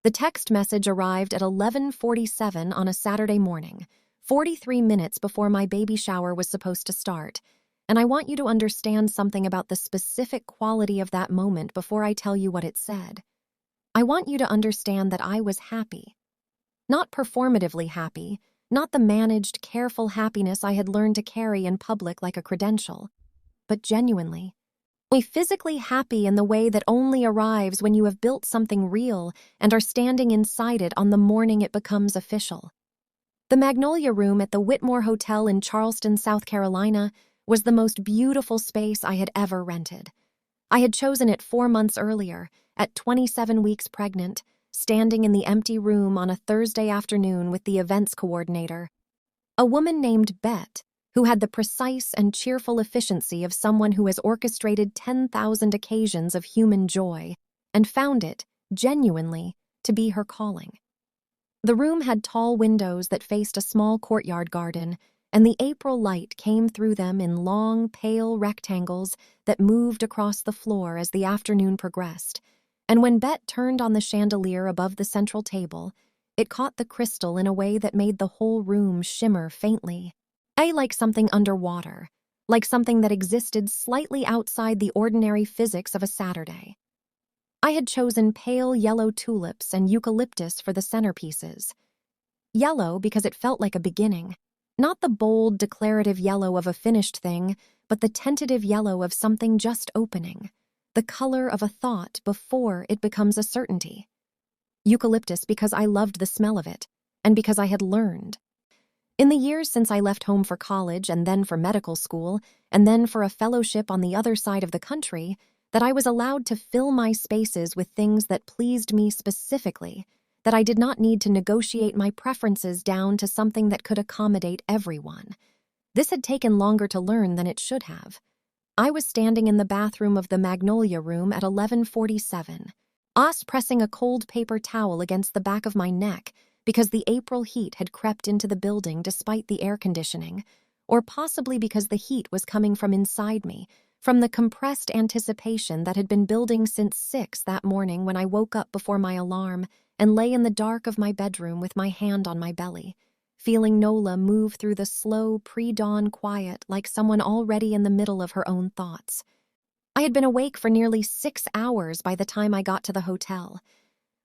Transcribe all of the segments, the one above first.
The text message arrived at 11:47 on a Saturday morning, 43 minutes before my baby shower was supposed to start, and I want you to understand something about the specific quality of that moment before I tell you what it said. I want you to understand that I was happy. Not performatively happy, not the managed, careful happiness I had learned to carry in public like a credential, but genuinely physically happy in the way that only arrives when you have built something real and are standing inside it on the morning it becomes official. The Magnolia Room at the Whitmore Hotel in Charleston, South Carolina, was the most beautiful space I had ever rented. I had chosen it 4 months earlier, at 27 weeks pregnant, standing in the empty room on a Thursday afternoon with the events coordinator, a woman named Bet, who had the precise and cheerful efficiency of someone who has orchestrated 10,000 occasions of human joy and found it, genuinely, to be her calling. The room had tall windows that faced a small courtyard garden, and the April light came through them in long, pale rectangles that moved across the floor as the afternoon progressed. And when Bet turned on the chandelier above the central table, it caught the crystal in a way that made the whole room shimmer faintly. Like something underwater, like something that existed slightly outside the ordinary physics of a Saturday. I had chosen pale yellow tulips and eucalyptus for the centerpieces. Yellow because it felt like a beginning, not the bold, declarative yellow of a finished thing, but the tentative yellow of something just opening, the color of a thought before it becomes a certainty. Eucalyptus because I loved the smell of it, and because I had learned. In the years since I left home for college and then for medical school, and then for a fellowship on the other side of the country, that I was allowed to fill my spaces with things that pleased me specifically, that I did not need to negotiate my preferences down to something that could accommodate everyone. This had taken longer to learn than it should have. I was standing in the bathroom of the Magnolia Room at 11:47, pressing a cold paper towel against the back of my neck because the April heat had crept into the building despite the air conditioning, or possibly because the heat was coming from inside me, from the compressed anticipation that had been building since 6 that morning when I woke up before my alarm and lay in the dark of my bedroom with my hand on my belly, feeling Nola move through the slow, pre-dawn quiet like someone already in the middle of her own thoughts. I had been awake for nearly 6 hours by the time I got to the hotel.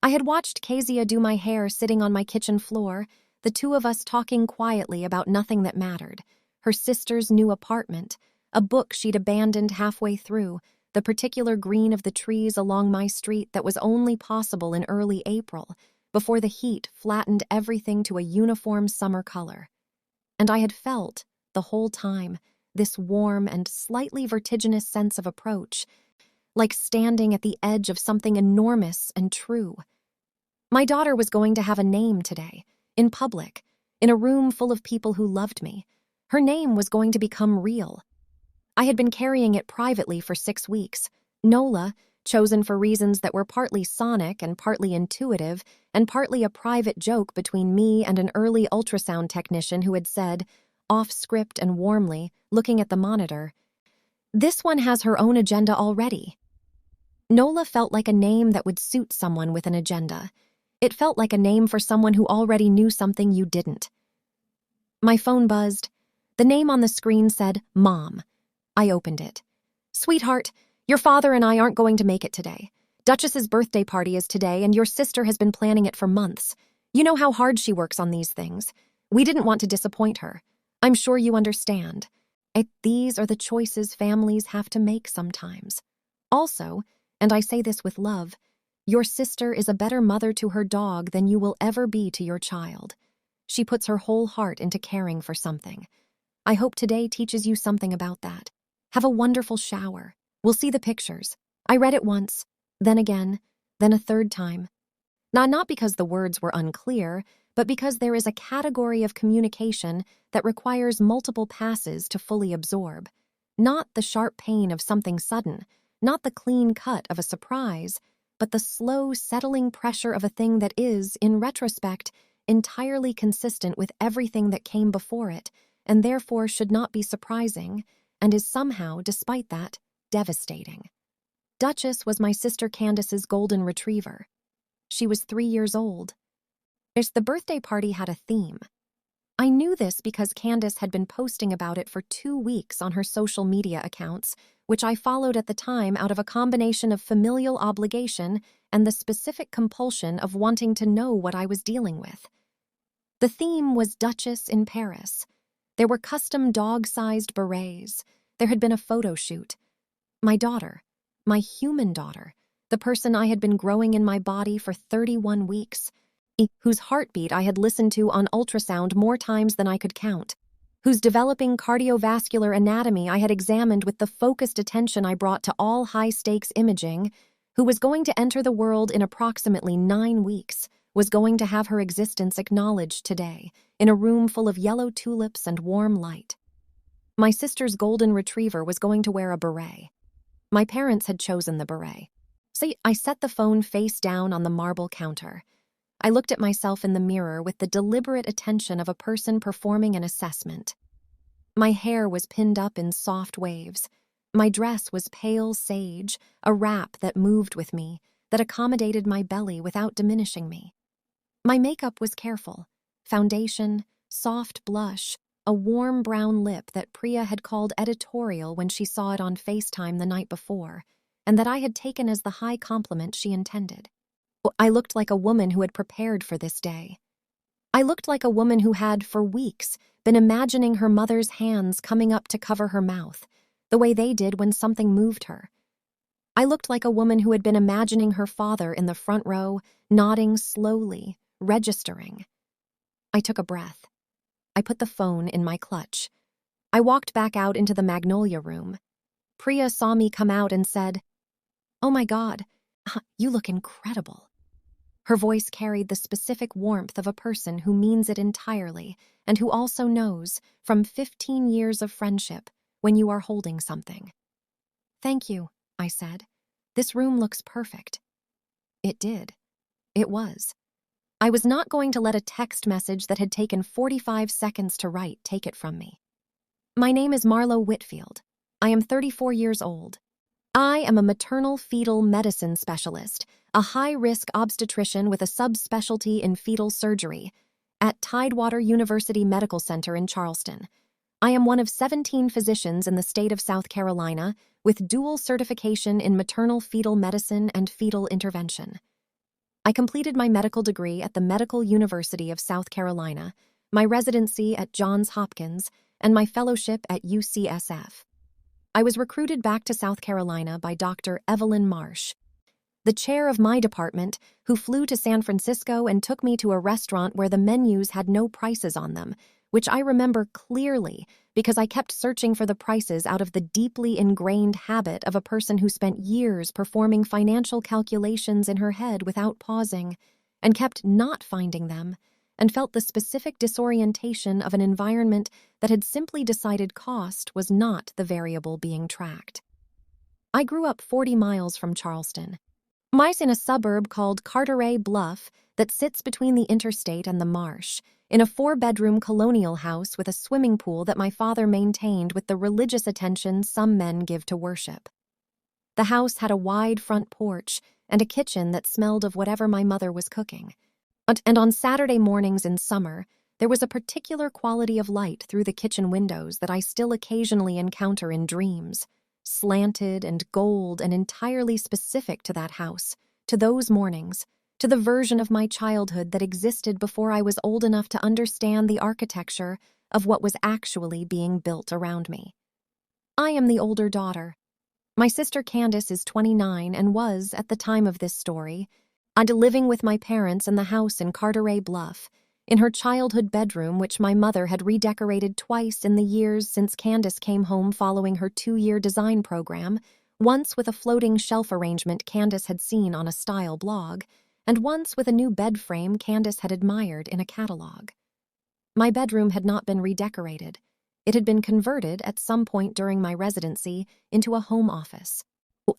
I had watched Kezia do my hair sitting on my kitchen floor, the two of us talking quietly about nothing that mattered, her sister's new apartment, a book she'd abandoned halfway through, the particular green of the trees along my street that was only possible in early April, before the heat flattened everything to a uniform summer color. And I had felt, the whole time, this warm and slightly vertiginous sense of approach, like standing at the edge of something enormous and true. My daughter was going to have a name today, in public, in a room full of people who loved me. Her name was going to become real. I had been carrying it privately for 6 weeks. Nola, chosen for reasons that were partly sonic and partly intuitive, and partly a private joke between me and an early ultrasound technician who had said, off-script and warmly, looking at the monitor, "This one has her own agenda already." Nola felt like a name that would suit someone with an agenda. It felt like a name for someone who already knew something you didn't. My phone buzzed. The name on the screen said, Mom. I opened it. "Sweetheart, your father and I aren't going to make it today. Duchess's birthday party is today, and your sister has been planning it for months. You know how hard she works on these things. We didn't want to disappoint her. I'm sure you understand. These are the choices families have to make sometimes. Also, and I say this with love, your sister is a better mother to her dog than you will ever be to your child. She puts her whole heart into caring for something. I hope today teaches you something about that. Have a wonderful shower. We'll see the pictures. I read it once, then again, then a third time. Not because the words were unclear, but because there is a category of communication that requires multiple passes to fully absorb. Not the sharp pain of something sudden, not the clean cut of a surprise, but the slow, settling pressure of a thing that is, in retrospect, entirely consistent with everything that came before it, and therefore should not be surprising, and is somehow, despite that, devastating. Duchess was my sister Candace's golden retriever. She was 3 years old. The birthday party had a theme. I knew this because Candace had been posting about it for 2 weeks on her social media accounts, which I followed at the time out of a combination of familial obligation and the specific compulsion of wanting to know what I was dealing with. The theme was Duchess in Paris. There were custom dog-sized berets. There had been a photo shoot. My daughter, my human daughter, the person I had been growing in my body for 31 weeks, whose heartbeat I had listened to on ultrasound more times than I could count, whose developing cardiovascular anatomy I had examined with the focused attention I brought to all high-stakes imaging, who was going to enter the world in approximately 9 weeks, was going to have her existence acknowledged today, in a room full of yellow tulips and warm light. My sister's golden retriever was going to wear a beret. My parents had chosen the beret. So I set the phone face down on the marble counter. I looked at myself in the mirror with the deliberate attention of a person performing an assessment. My hair was pinned up in soft waves. My dress was pale sage, a wrap that moved with me, that accommodated my belly without diminishing me. My makeup was careful. Foundation, soft blush, a warm brown lip that Priya had called editorial when she saw it on FaceTime the night before, and that I had taken as the high compliment she intended. I looked like a woman who had prepared for this day. I looked like a woman who had, for weeks, been imagining her mother's hands coming up to cover her mouth, the way they did when something moved her. I looked like a woman who had been imagining her father in the front row, nodding slowly, registering. I took a breath. I put the phone in my clutch. I walked back out into the Magnolia room. Priya saw me come out and said, "Oh my God, you look incredible." Her voice carried the specific warmth of a person who means it entirely and who also knows, from 15 years of friendship, when you are holding something. "Thank you," I said. "This room looks perfect." It did. It was. I was not going to let a text message that had taken 45 seconds to write take it from me. My name is Marlo Whitfield. I am 34 years old. I am a maternal-fetal medicine specialist, a high-risk obstetrician with a subspecialty in fetal surgery, at Tidewater University Medical Center in Charleston. I am one of 17 physicians in the state of South Carolina with dual certification in maternal-fetal medicine and fetal intervention. I completed my medical degree at the Medical University of South Carolina, my residency at Johns Hopkins, and my fellowship at UCSF. I was recruited back to South Carolina by Dr. Evelyn Marsh, the chair of my department, who flew to San Francisco and took me to a restaurant where the menus had no prices on them, which I remember clearly because I kept searching for the prices out of the deeply ingrained habit of a person who spent years performing financial calculations in her head without pausing, and kept not finding them, and felt the specific disorientation of an environment that had simply decided cost was not the variable being tracked. I grew up 40 miles from Charleston, in a suburb called Carteret Bluff that sits between the interstate and the marsh, in a 4-bedroom colonial house with a swimming pool that my father maintained with the religious attention some men give to worship. The house had a wide front porch and a kitchen that smelled of whatever my mother was cooking. And on Saturday mornings in summer, there was a particular quality of light through the kitchen windows that I still occasionally encounter in dreams, slanted and gold and entirely specific to that house, to those mornings, to the version of my childhood that existed before I was old enough to understand the architecture of what was actually being built around me. I am the older daughter. My sister Candace is 29 and was, at the time of this story, living with my parents in the house in Carteret Bluff, in her childhood bedroom which my mother had redecorated twice in the years since Candace came home following her 2-year design program, once with a floating shelf arrangement Candace had seen on a style blog, and once with a new bed frame Candace had admired in a catalog. My bedroom had not been redecorated. It had been converted at some point during my residency into a home office.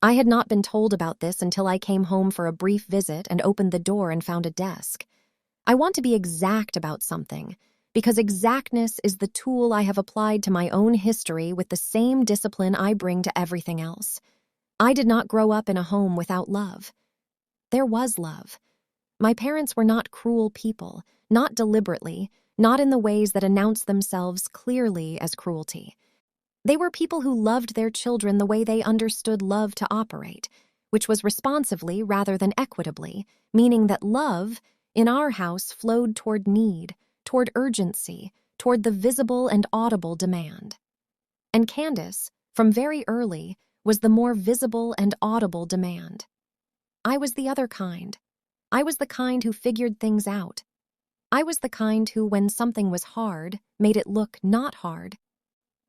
I had not been told about this until I came home for a brief visit and opened the door and found a desk. I want to be exact about something, because exactness is the tool I have applied to my own history with the same discipline I bring to everything else. I did not grow up in a home without love. There was love. My parents were not cruel people, not deliberately, not in the ways that announce themselves clearly as cruelty. They were people who loved their children the way they understood love to operate, which was responsively rather than equitably, meaning that love, in our house, flowed toward need, toward urgency, toward the visible and audible demand. And Candace, from very early, was the more visible and audible demand. I was the other kind. I was the kind who figured things out. I was the kind who, when something was hard, made it look not hard.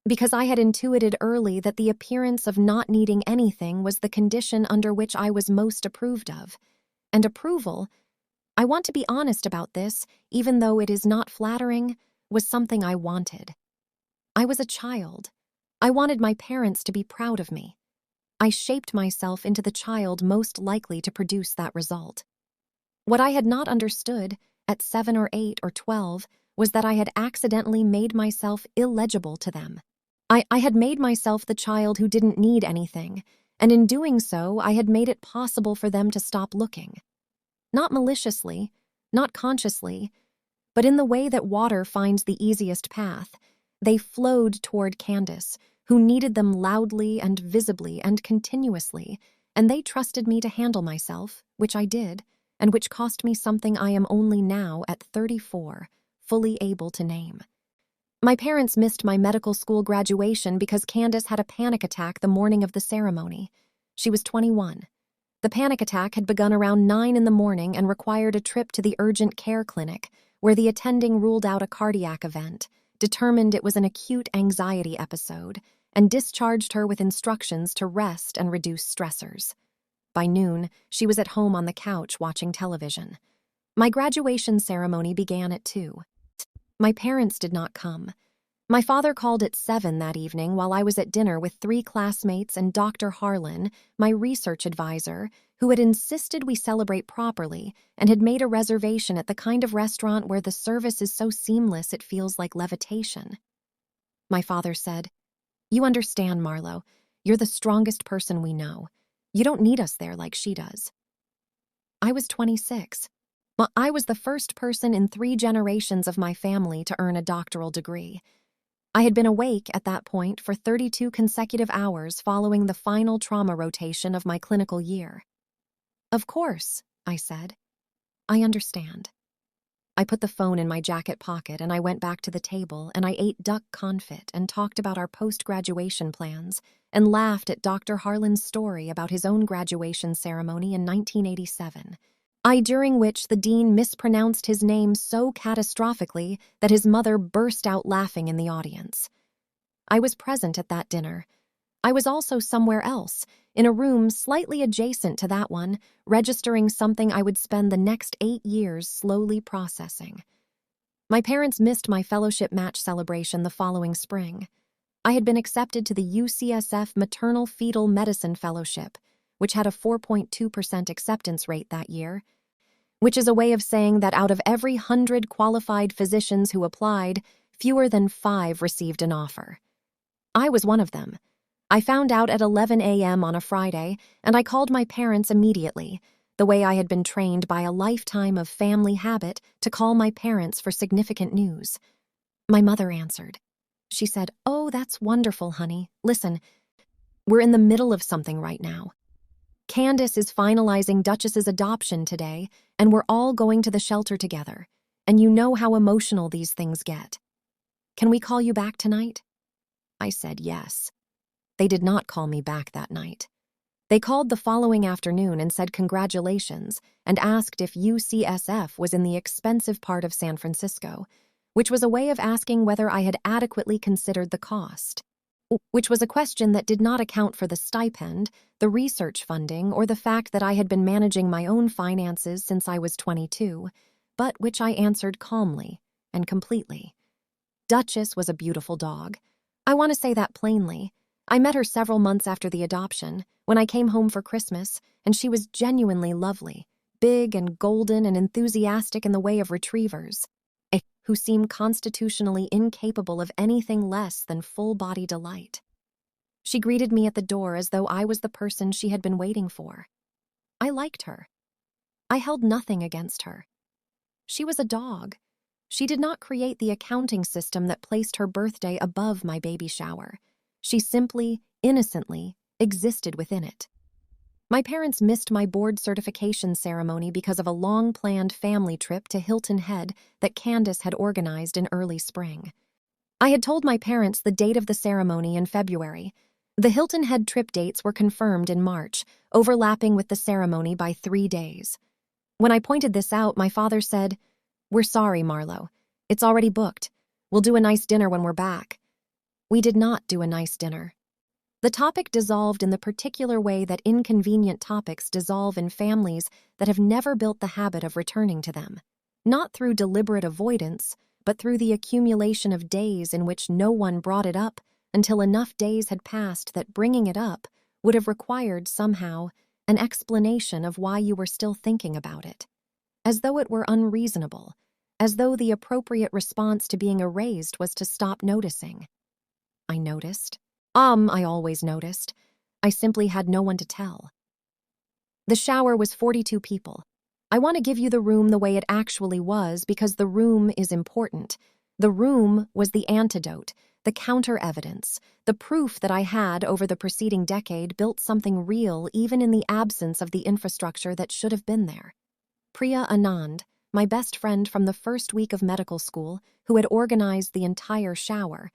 Because I had intuited early that the appearance of not needing anything was the condition under which I was most approved of. And approval, I want to be honest about this, even though it is not flattering, was something I wanted. I was a child. I wanted my parents to be proud of me. I shaped myself into the child most likely to produce that result. What I had not understood, at 7 or 8 or 12, was that I had accidentally made myself illegible to them. I had made myself the child who didn't need anything, and in doing so, I had made it possible for them to stop looking. Not maliciously, not consciously, but in the way that water finds the easiest path, they flowed toward Candace, who needed them loudly and visibly and continuously, and they trusted me to handle myself, which I did, and which cost me something I am only now, at 34, fully able to name. My parents missed my medical school graduation because Candace had a panic attack the morning of the ceremony. She was 21. The panic attack had begun around 9 in the morning and required a trip to the urgent care clinic, where the attending ruled out a cardiac event, determined it was an acute anxiety episode, and discharged her with instructions to rest and reduce stressors. By noon, she was at home on the couch watching television. My graduation ceremony began at 2. My parents did not come. My father called at 7 that evening while I was at dinner with 3 classmates and Dr. Harlan, my research advisor, who had insisted we celebrate properly and had made a reservation at the kind of restaurant where the service is so seamless it feels like levitation. My father said, "You understand, Marlo. You're the strongest person we know. You don't need us there like she does." I was 26. Well, I was the first person in 3 generations of my family to earn a doctoral degree. I had been awake at that point for 32 consecutive hours following the final trauma rotation of my clinical year. "Of course," I said. "I understand." I put the phone in my jacket pocket and I went back to the table and I ate duck confit and talked about our post-graduation plans and laughed at Dr. Harlan's story about his own graduation ceremony in 1987. During which the dean mispronounced his name so catastrophically that his mother burst out laughing in the audience. I was present at that dinner. I was also somewhere else, in a room slightly adjacent to that one, registering something I would spend the next 8 years slowly processing. My parents missed my fellowship match celebration the following spring. I had been accepted to the UCSF Maternal Fetal Medicine Fellowship, which had a 4.2% acceptance rate that year, which is a way of saying that out of every 100 qualified physicians who applied, fewer than 5 received an offer. I was one of them. I found out at 11 a.m. on a Friday, and I called my parents immediately, the way I had been trained by a lifetime of family habit to call my parents for significant news. My mother answered. She said, "Oh, that's wonderful, honey. Listen, we're in the middle of something right now. Candace is finalizing Duchess's adoption today, and we're all going to the shelter together, and you know how emotional these things get. Can we call you back tonight?" I said yes. They did not call me back that night. They called the following afternoon and said congratulations and asked if UCSF was in the expensive part of San Francisco, which was a way of asking whether I had adequately considered the cost, which was a question that did not account for the stipend, the research funding, or the fact that I had been managing my own finances since I was 22, but which I answered calmly and completely. Duchess was a beautiful dog. I want to say that plainly. I met her several months after the adoption, when I came home for Christmas, and she was genuinely lovely, big and golden and enthusiastic in the way of retrievers, who seem constitutionally incapable of anything less than full-body delight. She greeted me at the door as though I was the person she had been waiting for. I liked her. I held nothing against her. She was a dog. She did not create the accounting system that placed her birthday above my baby shower. She simply, innocently, existed within it. My parents missed my board certification ceremony because of a long-planned family trip to Hilton Head that Candace had organized in early spring. I had told my parents the date of the ceremony in February. The Hilton Head trip dates were confirmed in March, overlapping with the ceremony by 3 days. When I pointed this out, my father said, "We're sorry, Marlo. It's already booked. We'll do a nice dinner when we're back." We did not do a nice dinner. The topic dissolved in the particular way that inconvenient topics dissolve in families that have never built the habit of returning to them. Not through deliberate avoidance, but through the accumulation of days in which no one brought it up until enough days had passed that bringing it up would have required, somehow, an explanation of why you were still thinking about it. As though it were unreasonable, as though the appropriate response to being erased was to stop noticing. I noticed. I always noticed. I simply had no one to tell. The shower was 42 people. I want to give you the room the way it actually was because the room is important. The room was the antidote, the counter-evidence, the proof that I had, over the preceding decade, built something real even in the absence of the infrastructure that should have been there. Priya Anand, my best friend from the first week of medical school, who had organized the entire shower,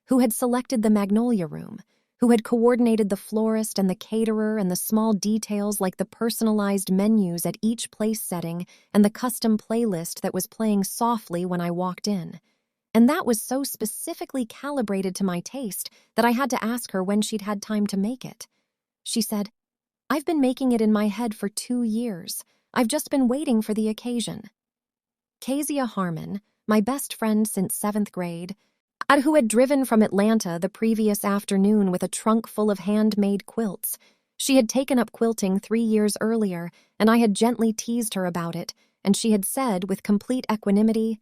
who had selected the magnolia room, who had coordinated the florist and the caterer and the small details like the personalized menus at each place setting and the custom playlist that was playing softly when I walked in. And that was so specifically calibrated to my taste that I had to ask her when she'd had time to make it. She said, "I've been making it in my head for 2 years. I've just been waiting for the occasion." Kezia Harmon, my best friend since 7th grade, who had driven from Atlanta the previous afternoon with a trunk full of handmade quilts. She had taken up quilting 3 years earlier, and I had gently teased her about it, and she had said with complete equanimity,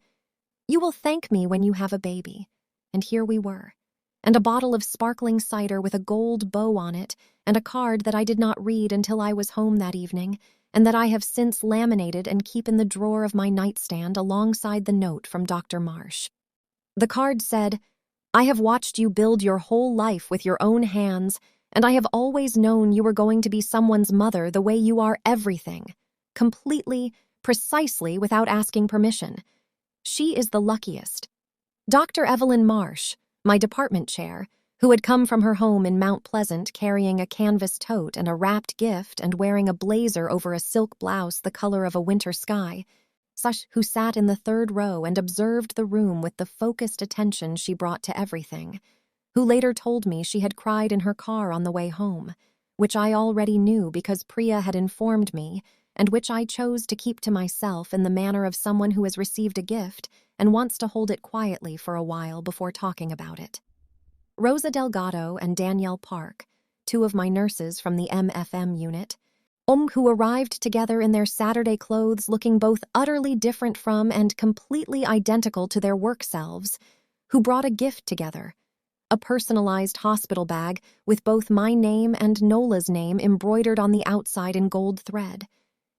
"You will thank me when you have a baby." And here we were. And a bottle of sparkling cider with a gold bow on it, and a card that I did not read until I was home that evening, and that I have since laminated and keep in the drawer of my nightstand alongside the note from Dr. Marsh. The card said, "I have watched you build your whole life with your own hands, and I have always known you were going to be someone's mother the way you are everything, completely, precisely without asking permission. She is the luckiest." Dr. Evelyn Marsh, my department chair, who had come from her home in Mount Pleasant carrying a canvas tote and a wrapped gift and wearing a blazer over a silk blouse the color of a winter sky, who sat in the 3rd row and observed the room with the focused attention she brought to everything, who later told me she had cried in her car on the way home, which I already knew because Priya had informed me, and which I chose to keep to myself in the manner of someone who has received a gift and wants to hold it quietly for a while before talking about it. Rosa Delgado and Danielle Park, 2 of my nurses from the MFM unit, who arrived together in their Saturday clothes looking both utterly different from and completely identical to their work selves, who brought a gift together, a personalized hospital bag with both my name and Nola's name embroidered on the outside in gold thread,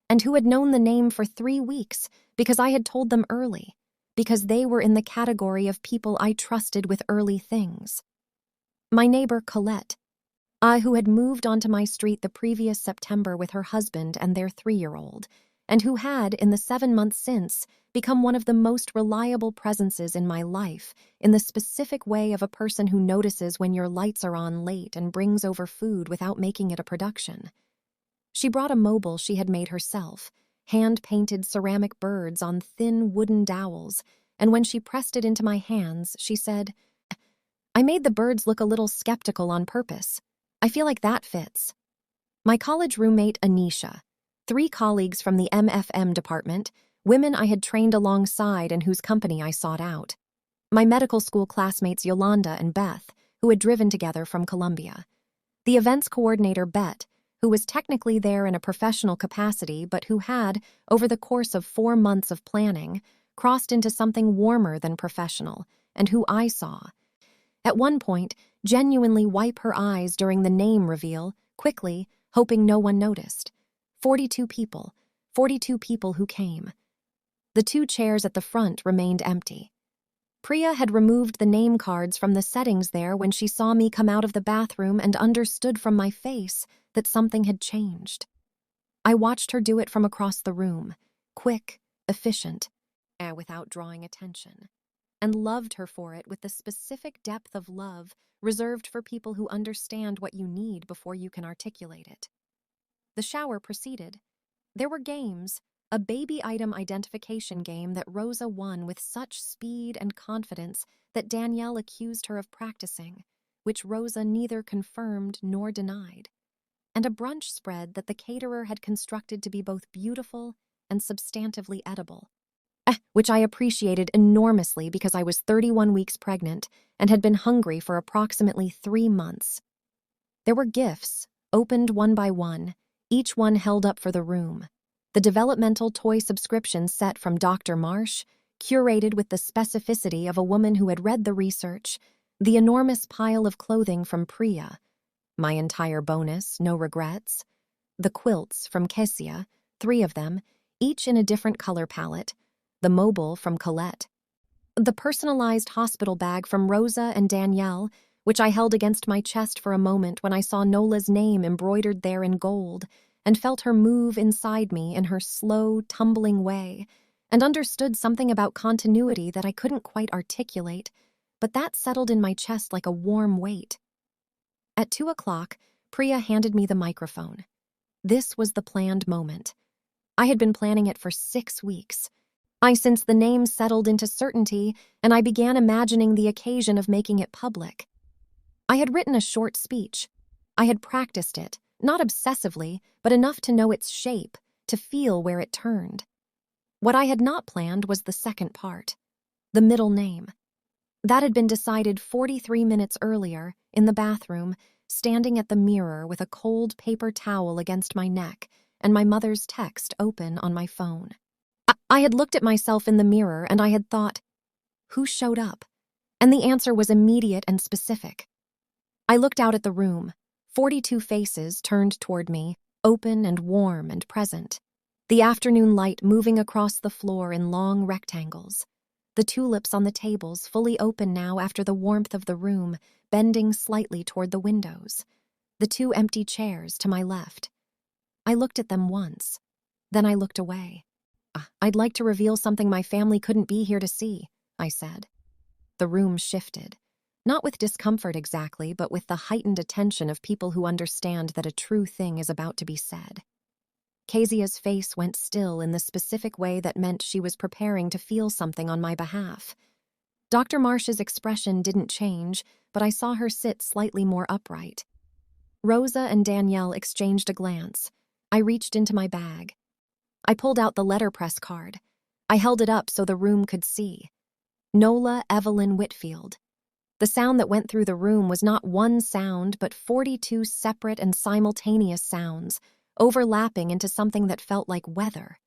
and who had known the name for 3 weeks because I had told them early, because they were in the category of people I trusted with early things. My neighbor Colette, who had moved onto my street the previous September with her husband and their 3-year-old, and who had, in the 7 months since, become one of the most reliable presences in my life, in the specific way of a person who notices when your lights are on late and brings over food without making it a production. She brought a mobile she had made herself, hand-painted ceramic birds on thin wooden dowels, and when she pressed it into my hands, she said, "I made the birds look a little skeptical on purpose. I feel like that fits." My college roommate, Anisha, 3 colleagues from the MFM department, women I had trained alongside and whose company I sought out. My medical school classmates Yolanda and Beth, who had driven together from Columbia. The events coordinator, Bet, who was technically there in a professional capacity but who had, over the course of 4 months of planning, crossed into something warmer than professional, and who I saw, at one point, genuinely wipe her eyes during the name reveal, quickly, hoping no one noticed. 42 people, 42 people who came. The 2 chairs at the front remained empty. Priya had removed the name cards from the settings there when she saw me come out of the bathroom and understood from my face that something had changed. I watched her do it from across the room, quick, efficient, without drawing attention, and loved her for it with the specific depth of love reserved for people who understand what you need before you can articulate it. The shower proceeded. There were games, a baby item identification game that Rosa won with such speed and confidence that Danielle accused her of practicing, which Rosa neither confirmed nor denied, and a brunch spread that the caterer had constructed to be both beautiful and substantively edible, which I appreciated enormously because I was 31 weeks pregnant and had been hungry for approximately 3 months. There were gifts, opened one by one, each one held up for the room. The developmental toy subscription set from Dr. Marsh, curated with the specificity of a woman who had read the research, the enormous pile of clothing from Priya, my entire bonus, no regrets, the quilts from Kessia, 3 of them, each in a different color palette, the mobile from Colette, the personalized hospital bag from Rosa and Danielle, which I held against my chest for a moment when I saw Nola's name embroidered there in gold, and felt her move inside me in her slow, tumbling way, and understood something about continuity that I couldn't quite articulate, but that settled in my chest like a warm weight. At 2 o'clock, Priya handed me the microphone. This was the planned moment. I had been planning it for 6 weeks. Since the name settled into certainty, and I began imagining the occasion of making it public. I had written a short speech. I had practiced it, not obsessively, but enough to know its shape, to feel where it turned. What I had not planned was the second part, the middle name. That had been decided 43 minutes earlier, in the bathroom, standing at the mirror with a cold paper towel against my neck and my mother's text open on my phone. I had looked at myself in the mirror and I had thought, who showed up? And the answer was immediate and specific. I looked out at the room, 42 faces turned toward me, open and warm and present. The afternoon light moving across the floor in long rectangles. The tulips on the tables fully open now after the warmth of the room, bending slightly toward the windows. The 2 empty chairs to my left. I looked at them once. Then I looked away. I'd like to reveal something my family couldn't be here to see, I said. The room shifted. Not with discomfort exactly, but with the heightened attention of people who understand that a true thing is about to be said. Kezia's face went still in the specific way that meant she was preparing to feel something on my behalf. Dr. Marsh's expression didn't change, but I saw her sit slightly more upright. Rosa and Danielle exchanged a glance. I reached into my bag. I pulled out the letterpress card. I held it up so the room could see. Nola Evelyn Whitfield. The sound that went through the room was not one sound, but 42 separate and simultaneous sounds, overlapping into something that felt like weather.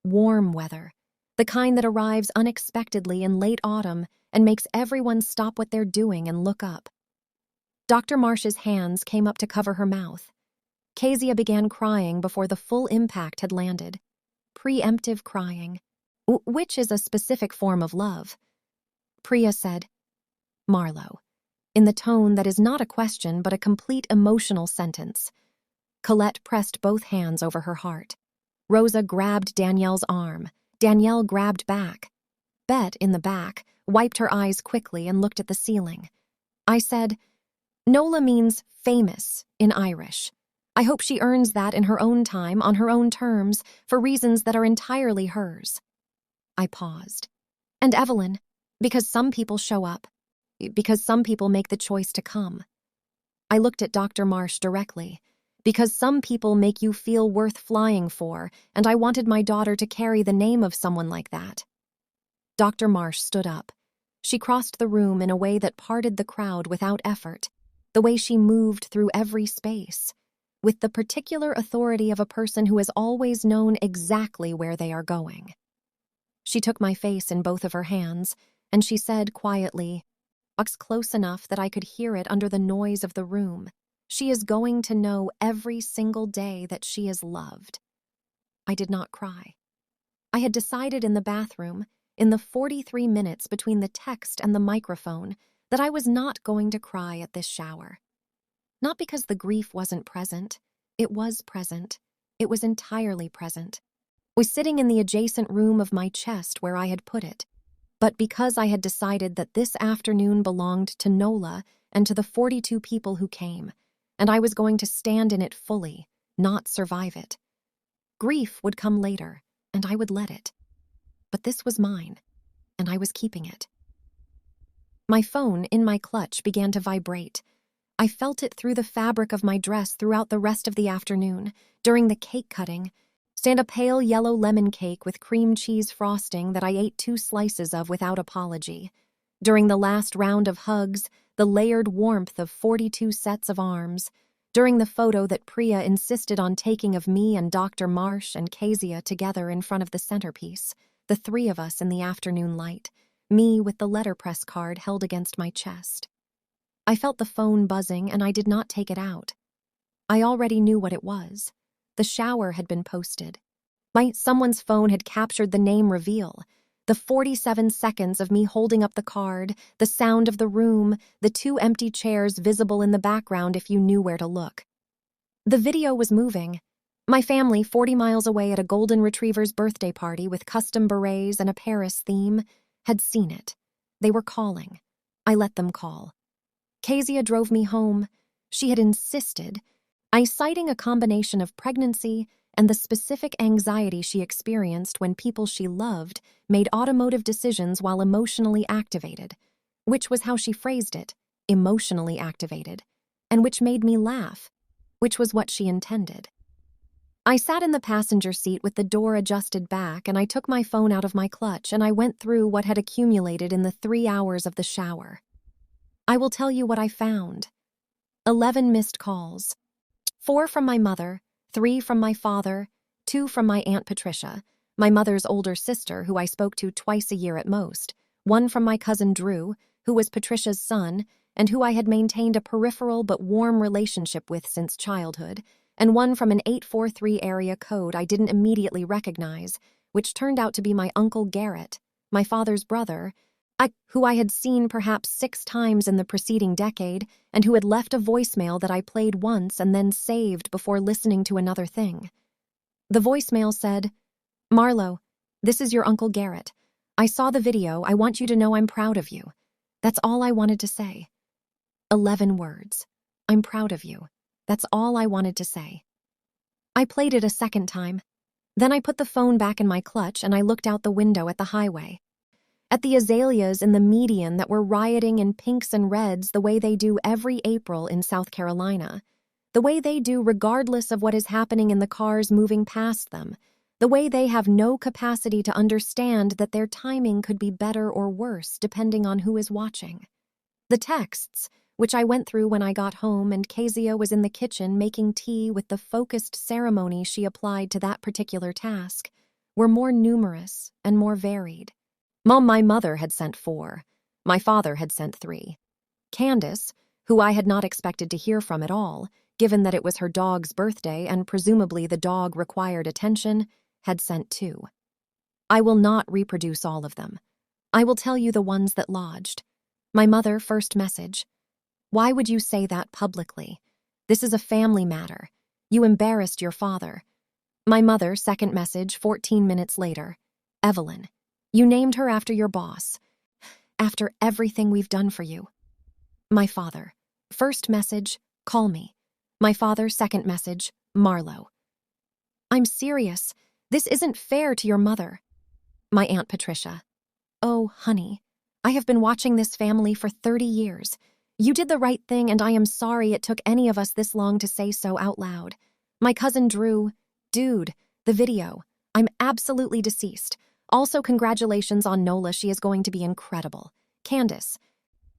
Warm weather. The kind that arrives unexpectedly in late autumn and makes everyone stop what they're doing and look up. Dr. Marsh's hands came up to cover her mouth. Kezia began crying before the full impact had landed. Preemptive crying, which is a specific form of love. Priya said, Marlo, in the tone that is not a question but a complete emotional sentence. Colette pressed both hands over her heart. Rosa grabbed Danielle's arm. Danielle grabbed back. Bet, in the back, wiped her eyes quickly and looked at the ceiling. I said, Nola means famous in Irish. I hope she earns that in her own time, on her own terms, for reasons that are entirely hers. I paused. And Evelyn, because some people show up, because some people make the choice to come. I looked at Dr. Marsh directly, because some people make you feel worth flying for, and I wanted my daughter to carry the name of someone like that. Dr. Marsh stood up. She crossed the room in a way that parted the crowd without effort, the way she moved through every space, with the particular authority of a person who has always known exactly where they are going. She took my face in both of her hands, and she said quietly, close enough that I could hear it under the noise of the room, she is going to know every single day that she is loved. I did not cry. I had decided in the bathroom, in the 43 minutes between the text and the microphone, that I was not going to cry at this shower. Not because the grief wasn't present. It was present. It was entirely present. It was sitting in the adjacent room of my chest where I had put it. But because I had decided that this afternoon belonged to Nola and to the 42 people who came, and I was going to stand in it fully, not survive it. Grief would come later, and I would let it. But this was mine, and I was keeping it. My phone, in my clutch, began to vibrate. I felt it through the fabric of my dress throughout the rest of the afternoon, during the cake cutting, and a pale yellow lemon cake with cream cheese frosting that I ate 2 slices of without apology. During the last round of hugs, the layered warmth of 42 sets of arms. During the photo that Priya insisted on taking of me and Dr. Marsh and Kezia together in front of the centerpiece, the 3 of us in the afternoon light, me with the letterpress card held against my chest. I felt the phone buzzing and I did not take it out. I already knew what it was. The shower had been posted. Someone's phone had captured the name reveal. The 47 seconds of me holding up the card, the sound of the room, the 2 empty chairs visible in the background if you knew where to look. The video was moving. My family, 40 miles away at a golden retriever's birthday party with custom berets and a Paris theme, had seen it. They were calling. I let them call. Kezia drove me home. She had insisted, citing a combination of pregnancy and the specific anxiety she experienced when people she loved made automotive decisions while emotionally activated, which was how she phrased it, emotionally activated, and which made me laugh, which was what she intended. I sat in the passenger seat with the door adjusted back, and I took my phone out of my clutch and I went through what had accumulated in the 3 hours of the shower. I will tell you what I found. 11 missed calls. 4 from my mother, 3 from my father, 2 from my Aunt Patricia, my mother's older sister who I spoke to twice a year at most, 1 from my cousin Drew, who was Patricia's son and who I had maintained a peripheral but warm relationship with since childhood, and 1 from an 843 area code I didn't immediately recognize, which turned out to be my Uncle Garrett, my father's brother, who I had seen perhaps 6 times in the preceding decade, and who had left a voicemail that I played once and then saved before listening to another thing. The voicemail said, "Marlo, this is your Uncle Garrett. I saw the video. I want you to know I'm proud of you." That's all I wanted to say. 11 words. I'm proud of you. That's all I wanted to say. I played it a second time. Then I put the phone back in my clutch and I looked out the window at the highway. At the azaleas in the median that were rioting in pinks and reds the way they do every April in South Carolina, the way they do regardless of what is happening in the cars moving past them, the way they have no capacity to understand that their timing could be better or worse depending on who is watching. The texts, which I went through when I got home and Kezia was in the kitchen making tea with the focused ceremony she applied to that particular task, were more numerous and more varied. My mother had sent 4. My father had sent 3. Candace, who I had not expected to hear from at all, given that it was her dog's birthday and presumably the dog required attention, had sent 2. I will not reproduce all of them. I will tell you the ones that lodged. My mother, first message. "Why would you say that publicly? This is a family matter. You embarrassed your father." My mother, second message, 14 minutes later. "Evelyn, you named her after your boss. After everything we've done for you." My father, first message, "Call me." My father, second message, "Marlo." "I'm serious. This isn't fair to your mother." My Aunt Patricia, "Oh, honey, I have been watching this family for 30 years. You did the right thing and I am sorry it took any of us this long to say so out loud." My cousin Drew, "Dude, the video. I'm absolutely deceased. Also, congratulations on Nola. She is going to be incredible." Candace,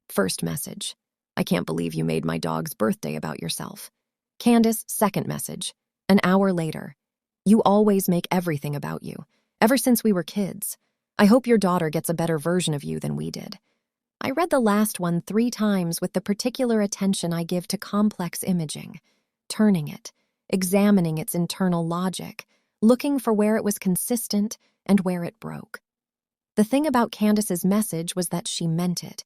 first message, "I can't believe you made my dog's birthday about yourself." Candace, second message, an hour later, "You always make everything about you, ever since we were kids. I hope your daughter gets a better version of you than we did." I read the last one 3 times with the particular attention I give to complex imaging, turning it, examining its internal logic, looking for where it was consistent and where it broke. The thing about Candace's message was that she meant it.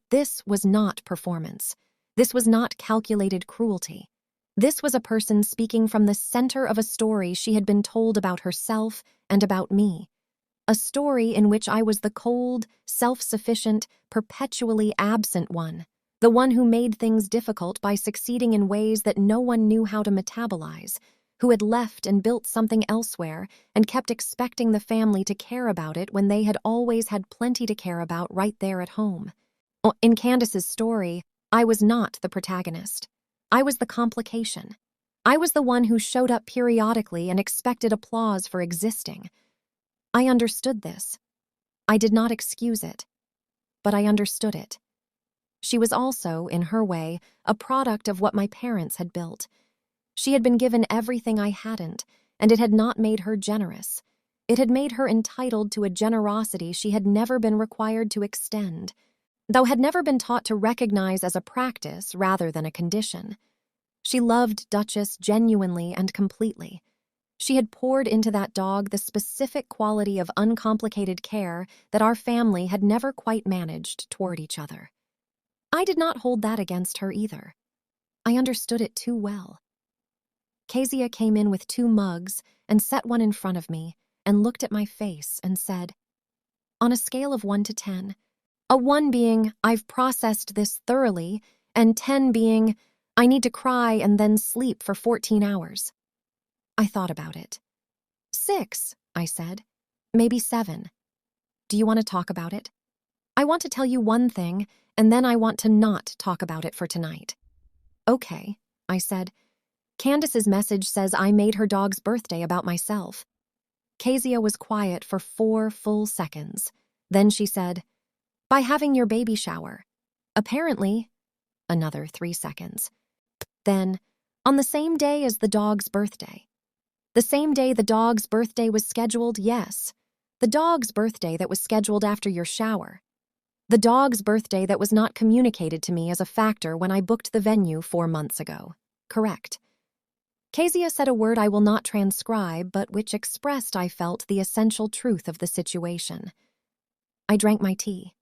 This was not performance. This was not calculated cruelty. This was a person speaking from the center of a story she had been told about herself and about me. A story in which I was the cold, self-sufficient, perpetually absent one, the one who made things difficult by succeeding in ways that no one knew how to metabolize, who had left and built something elsewhere and kept expecting the family to care about it when they had always had plenty to care about right there at home. In Candace's story, I was not the protagonist. I was the complication. I was the one who showed up periodically and expected applause for existing. I understood this. I did not excuse it, but I understood it. She was also, in her way, a product of what my parents had built. She had been given everything I hadn't, and it had not made her generous. It had made her entitled to a generosity she had never been required to extend, though had never been taught to recognize as a practice rather than a condition. She loved Duchess genuinely and completely. She had poured into that dog the specific quality of uncomplicated care that our family had never quite managed toward each other. I did not hold that against her either. I understood it too well. Kezia came in with 2 mugs and set one in front of me and looked at my face and said, on a scale of 1 to 10, a 1 being, I've processed this thoroughly, and 10 being, I need to cry and then sleep for 14 hours. I thought about it. 6, I said. Maybe 7. Do you want to talk about it? I want to tell you one thing, and then I want to not talk about it for tonight. Okay, I said. Candace's message says I made her dog's birthday about myself. Kezia was quiet for 4 full seconds. Then she said, by having your baby shower. Apparently, another 3 seconds. Then, on the same day as the dog's birthday. The same day the dog's birthday was scheduled, yes. The dog's birthday that was scheduled after your shower. The dog's birthday that was not communicated to me as a factor when I booked the venue 4 months ago. Correct. Kezia said a word I will not transcribe, but which expressed, I felt, the essential truth of the situation. I drank my tea.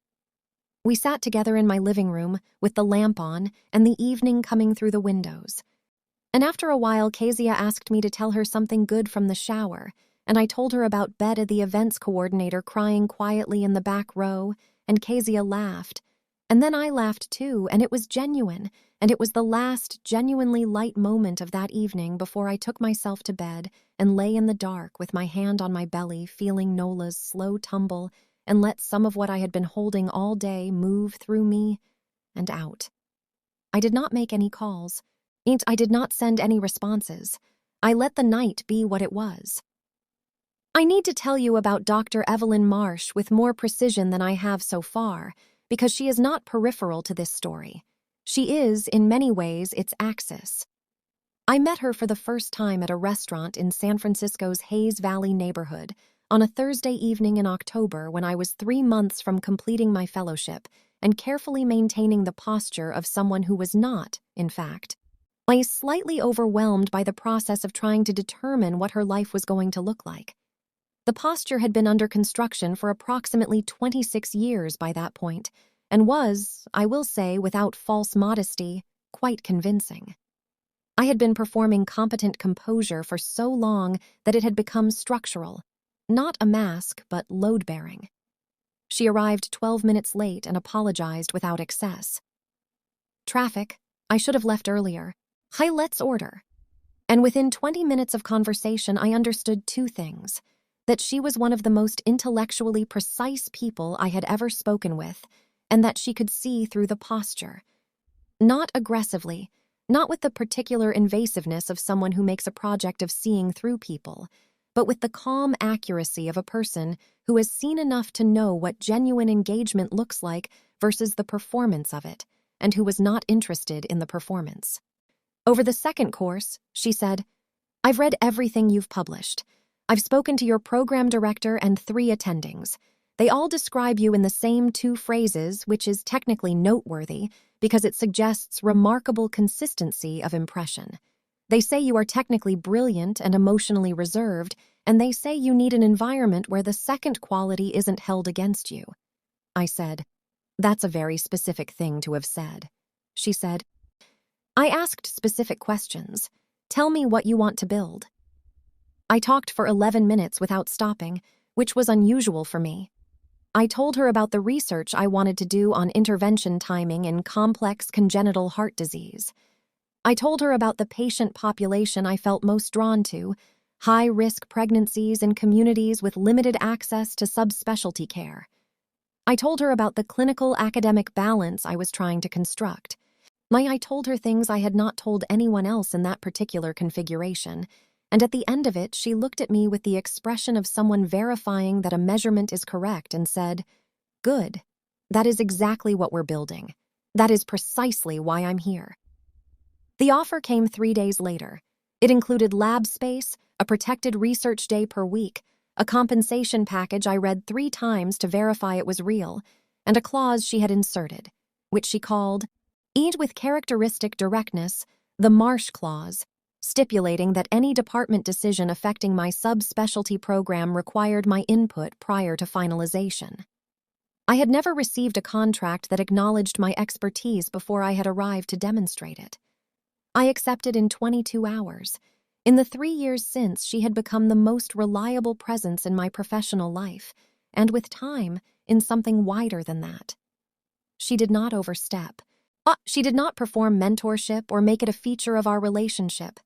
We sat together in my living room, with the lamp on and the evening coming through the windows. And after a while, Kezia asked me to tell her something good from the shower, and I told her about Betta, the events coordinator, crying quietly in the back row, and Kezia laughed. And then I laughed too, and it was genuine, and it was the last genuinely light moment of that evening before I took myself to bed and lay in the dark with my hand on my belly, feeling Nola's slow tumble, and let some of what I had been holding all day move through me and out. I did not make any calls. I did not send any responses. I let the night be what it was. I need to tell you about Dr. Evelyn Marsh with more precision than I have so far, because she is not peripheral to this story. She is, in many ways, its axis. I met her for the first time at a restaurant in San Francisco's Hayes Valley neighborhood on a Thursday evening in October when I was 3 months from completing my fellowship and carefully maintaining the posture of someone who was not, in fact, slightly overwhelmed by the process of trying to determine what her life was going to look like. The posture had been under construction for approximately 26 years by that point, and was, I will say without false modesty, quite convincing. I had been performing competent composure for so long that it had become structural, not a mask, but load-bearing. She arrived 12 minutes late and apologized without excess. Traffic. I should have left earlier. Hi, let's order. And within 20 minutes of conversation, I understood 2 things. That she was one of the most intellectually precise people I had ever spoken with, and that she could see through the posture. Not aggressively, not with the particular invasiveness of someone who makes a project of seeing through people, but with the calm accuracy of a person who has seen enough to know what genuine engagement looks like versus the performance of it, and who was not interested in the performance. Over the second course, she said, I've read everything you've published. I've spoken to your program director and 3 attendings. They all describe you in the same 2 phrases, which is technically noteworthy because it suggests remarkable consistency of impression. They say you are technically brilliant and emotionally reserved, and they say you need an environment where the second quality isn't held against you. I said, "That's a very specific thing to have said." She said, "I asked specific questions. Tell me what you want to build." I talked for 11 minutes without stopping, which was unusual for me. I told her about the research I wanted to do on intervention timing in complex congenital heart disease. I told her about the patient population I felt most drawn to, high-risk pregnancies in communities with limited access to subspecialty care. I told her about the clinical academic balance I was trying to construct. I told her things I had not told anyone else in that particular configuration, and at the end of it, she looked at me with the expression of someone verifying that a measurement is correct and said, "Good. That is exactly what we're building. That is precisely why I'm here." The offer came 3 days later. It included lab space, a protected research day per week, a compensation package I read 3 times to verify it was real, and a clause she had inserted, which she called, "Eat with characteristic directness, the Marsh Clause," stipulating that any department decision affecting my subspecialty program required my input prior to finalization. I had never received a contract that acknowledged my expertise before I had arrived to demonstrate it. I accepted in 22 hours. In the 3 years since, she had become the most reliable presence in my professional life, and with time, in something wider than that. She did not overstep. She did not perform mentorship or make it a feature of our relationship.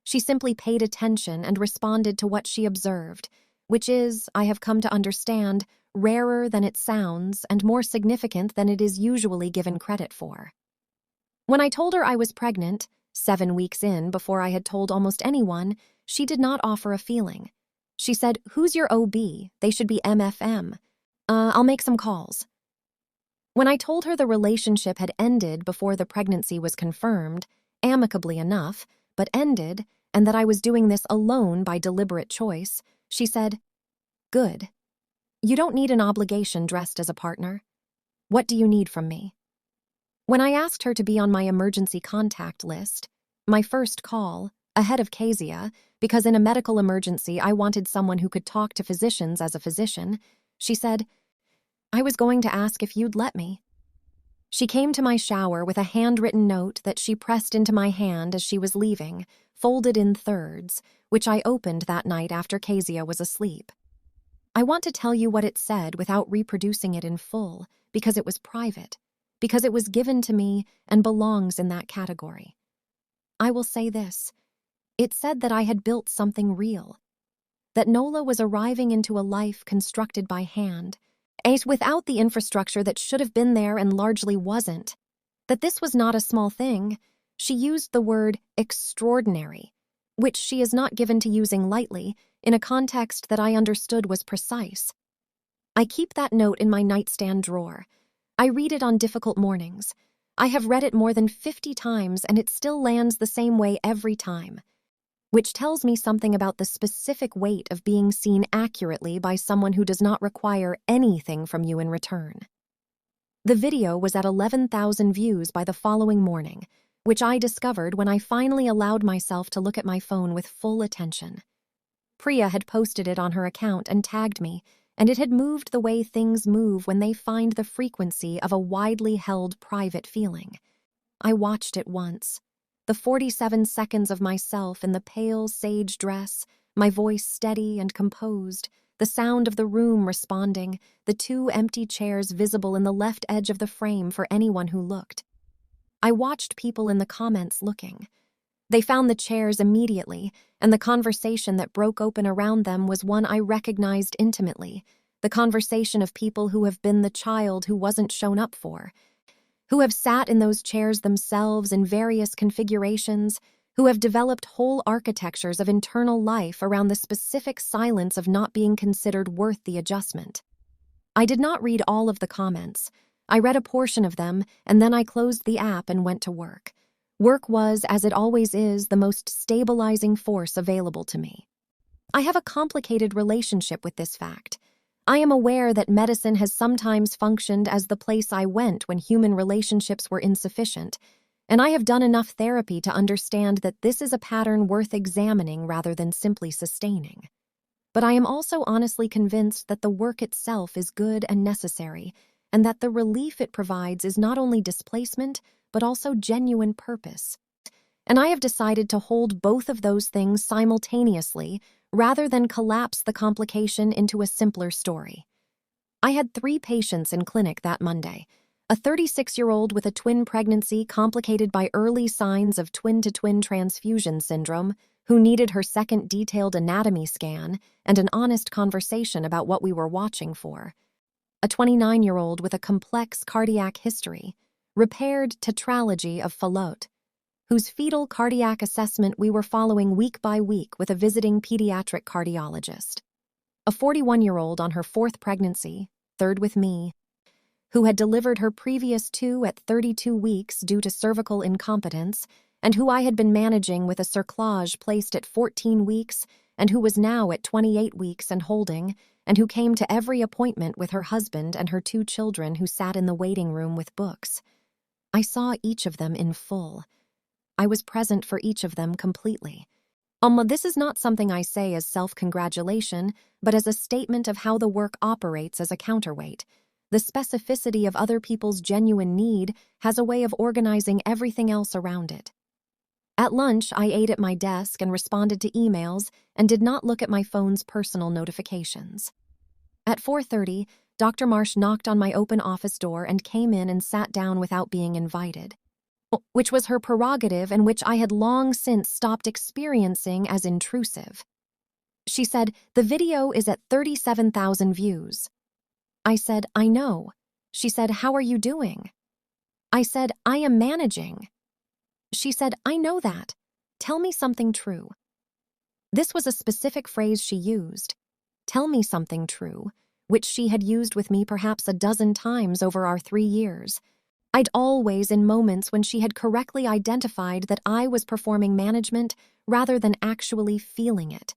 She simply paid attention and responded to what she observed, which is, I have come to understand, rarer than it sounds and more significant than it is usually given credit for. When I told her I was pregnant, 7 weeks in before I had told almost anyone, she did not offer a feeling. She said, "Who's your OB? They should be MFM. I'll make some calls." When I told her the relationship had ended before the pregnancy was confirmed, amicably enough, but ended, and that I was doing this alone by deliberate choice, she said, "Good. You don't need an obligation dressed as a partner. What do you need from me?" When I asked her to be on my emergency contact list, my first call, ahead of Kezia, because in a medical emergency I wanted someone who could talk to physicians as a physician, she said, "I was going to ask if you'd let me." She came to my shower with a handwritten note that she pressed into my hand as she was leaving, folded in thirds, which I opened that night after Kezia was asleep. I want to tell you what it said without reproducing it in full, because it was private, because it was given to me and belongs in that category. I will say this. It said that I had built something real, that Nola was arriving into a life constructed by hand, without the infrastructure that should have been there and largely wasn't, that this was not a small thing. She used the word extraordinary, which she is not given to using lightly, in a context that I understood was precise. I keep that note in my nightstand drawer. I read it on difficult mornings. I have read it more than 50 times, and it still lands the same way every time, which tells me something about the specific weight of being seen accurately by someone who does not require anything from you in return. The video was at 11,000 views by the following morning, which I discovered when I finally allowed myself to look at my phone with full attention. Priya had posted it on her account and tagged me, and it had moved the way things move when they find the frequency of a widely held private feeling. I watched it once. The 47 seconds of myself in the pale sage dress, my voice steady and composed, the sound of the room responding, the 2 empty chairs visible in the left edge of the frame for anyone who looked. I watched people in the comments looking. They found the chairs immediately, and the conversation that broke open around them was one I recognized intimately, the conversation of people who have been the child who wasn't shown up for, who have sat in those chairs themselves in various configurations, who have developed whole architectures of internal life around the specific silence of not being considered worth the adjustment. I did not read all of the comments. I read a portion of them, and then I closed the app and went to work. Work was, as it always is, the most stabilizing force available to me. I have a complicated relationship with this fact. I am aware that medicine has sometimes functioned as the place I went when human relationships were insufficient, And I have done enough therapy to understand that this is a pattern worth examining rather than simply sustaining. But I am also honestly convinced that the work itself is good and necessary, and that the relief it provides is not only displacement, but also genuine purpose. And I have decided to hold both of those things simultaneously rather than collapse the complication into a simpler story. I had 3 patients in clinic that Monday. A 36-year-old with a twin pregnancy complicated by early signs of twin-to-twin transfusion syndrome who needed her second detailed anatomy scan and an honest conversation about what we were watching for. A 29-year-old with a complex cardiac history, repaired tetralogy of Fallot, whose fetal cardiac assessment we were following week by week with a visiting pediatric cardiologist. A 41-year-old on her 4th pregnancy, 3rd with me, who had delivered her previous 2 at 32 weeks due to cervical incompetence, and who I had been managing with a cerclage placed at 14 weeks, and who was now at 28 weeks and holding, and who came to every appointment with her husband and her 2 children who sat in the waiting room with books. I saw each of them in full. I was present for each of them completely. This is not something I say as self-congratulation, but as a statement of how the work operates as a counterweight. The specificity of other people's genuine need has a way of organizing everything else around it. At lunch, I ate at my desk and responded to emails and did not look at my phone's personal notifications. At 4:30, Dr. Marsh knocked on my open office door and came in and sat down without being invited, which was her prerogative and which I had long since stopped experiencing as intrusive. She said, "The video is at 37,000 views." I said, "I know." She said, "How are you doing?" I said, "I am managing." She said, "I know that. Tell me something true." This was a specific phrase she used, "Tell me something true," which she had used with me perhaps a dozen times over our 3 years. I'd always in moments when she had correctly identified that I was performing management rather than actually feeling it.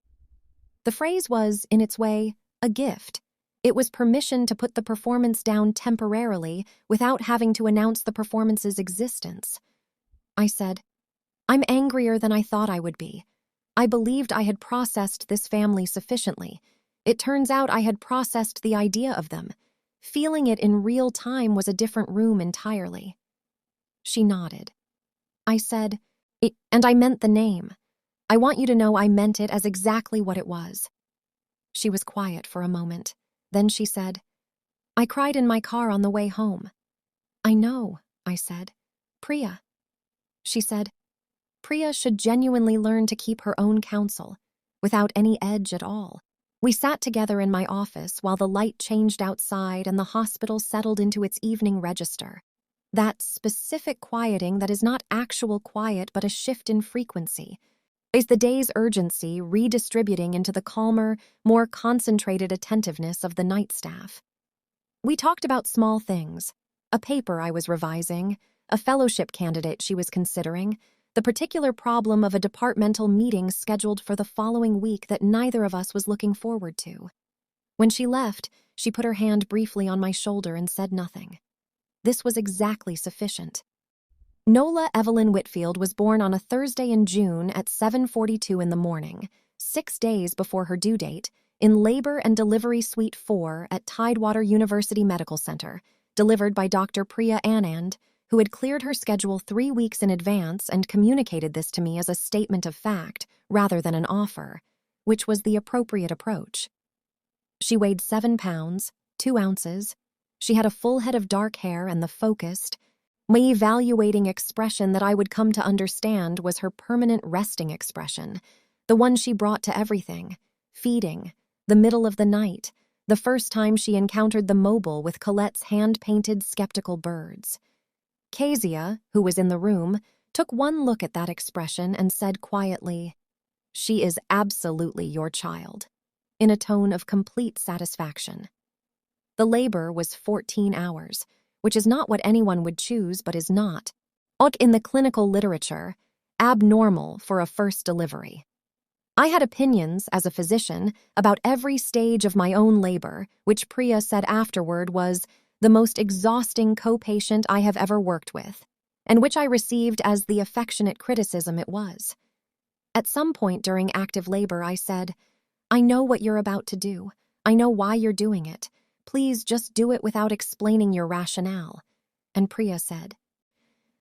The phrase was, in its way, a gift. It was permission to put the performance down temporarily without having to announce the performance's existence. I said, "I'm angrier than I thought I would be. I believed I had processed this family sufficiently. It turns out I had processed the idea of them. Feeling it in real time was a different room entirely." She nodded. I said, "And I meant the name. I want you to know I meant it as exactly what it was." She was quiet for a moment. Then she said, "I cried in my car on the way home." "I know," I said. "Priya." She said, "Priya should genuinely learn to keep her own counsel, without any edge at all." We sat together in my office while the light changed outside and the hospital settled into its evening register. That specific quieting that is not actual quiet but a shift in frequency. Is the day's urgency redistributing into the calmer, more concentrated attentiveness of the night staff? We talked about small things, a paper I was revising, a fellowship candidate she was considering, the particular problem of a departmental meeting scheduled for the following week that neither of us was looking forward to. When she left, she put her hand briefly on my shoulder and said nothing. This was exactly sufficient. Nola Evelyn Whitfield was born on a Thursday in June at 7:42 in the morning, 6 days before her due date, in Labor and Delivery Suite 4 at Tidewater University Medical Center, delivered by Dr. Priya Anand, who had cleared her schedule 3 weeks in advance and communicated this to me as a statement of fact rather than an offer, which was the appropriate approach. She weighed 7 pounds, 2 ounces. She had a full head of dark hair and the focused, my evaluating expression that I would come to understand was her permanent resting expression, the one she brought to everything, feeding, the middle of the night, the first time she encountered the mobile with Colette's hand-painted skeptical birds. Kezia, who was in the room, took one look at that expression and said quietly, "She is absolutely your child," in a tone of complete satisfaction. The labor was 14 hours, which is not what anyone would choose but is not, in the clinical literature, abnormal for a first delivery. I had opinions, as a physician, about every stage of my own labor, which Priya said afterward was the most exhausting co-patient I have ever worked with. and which I received as the affectionate criticism it was. At some point during active labor, I said, "I know what you're about to do. I know why you're doing it. Please just do it without explaining your rationale." And Priya said,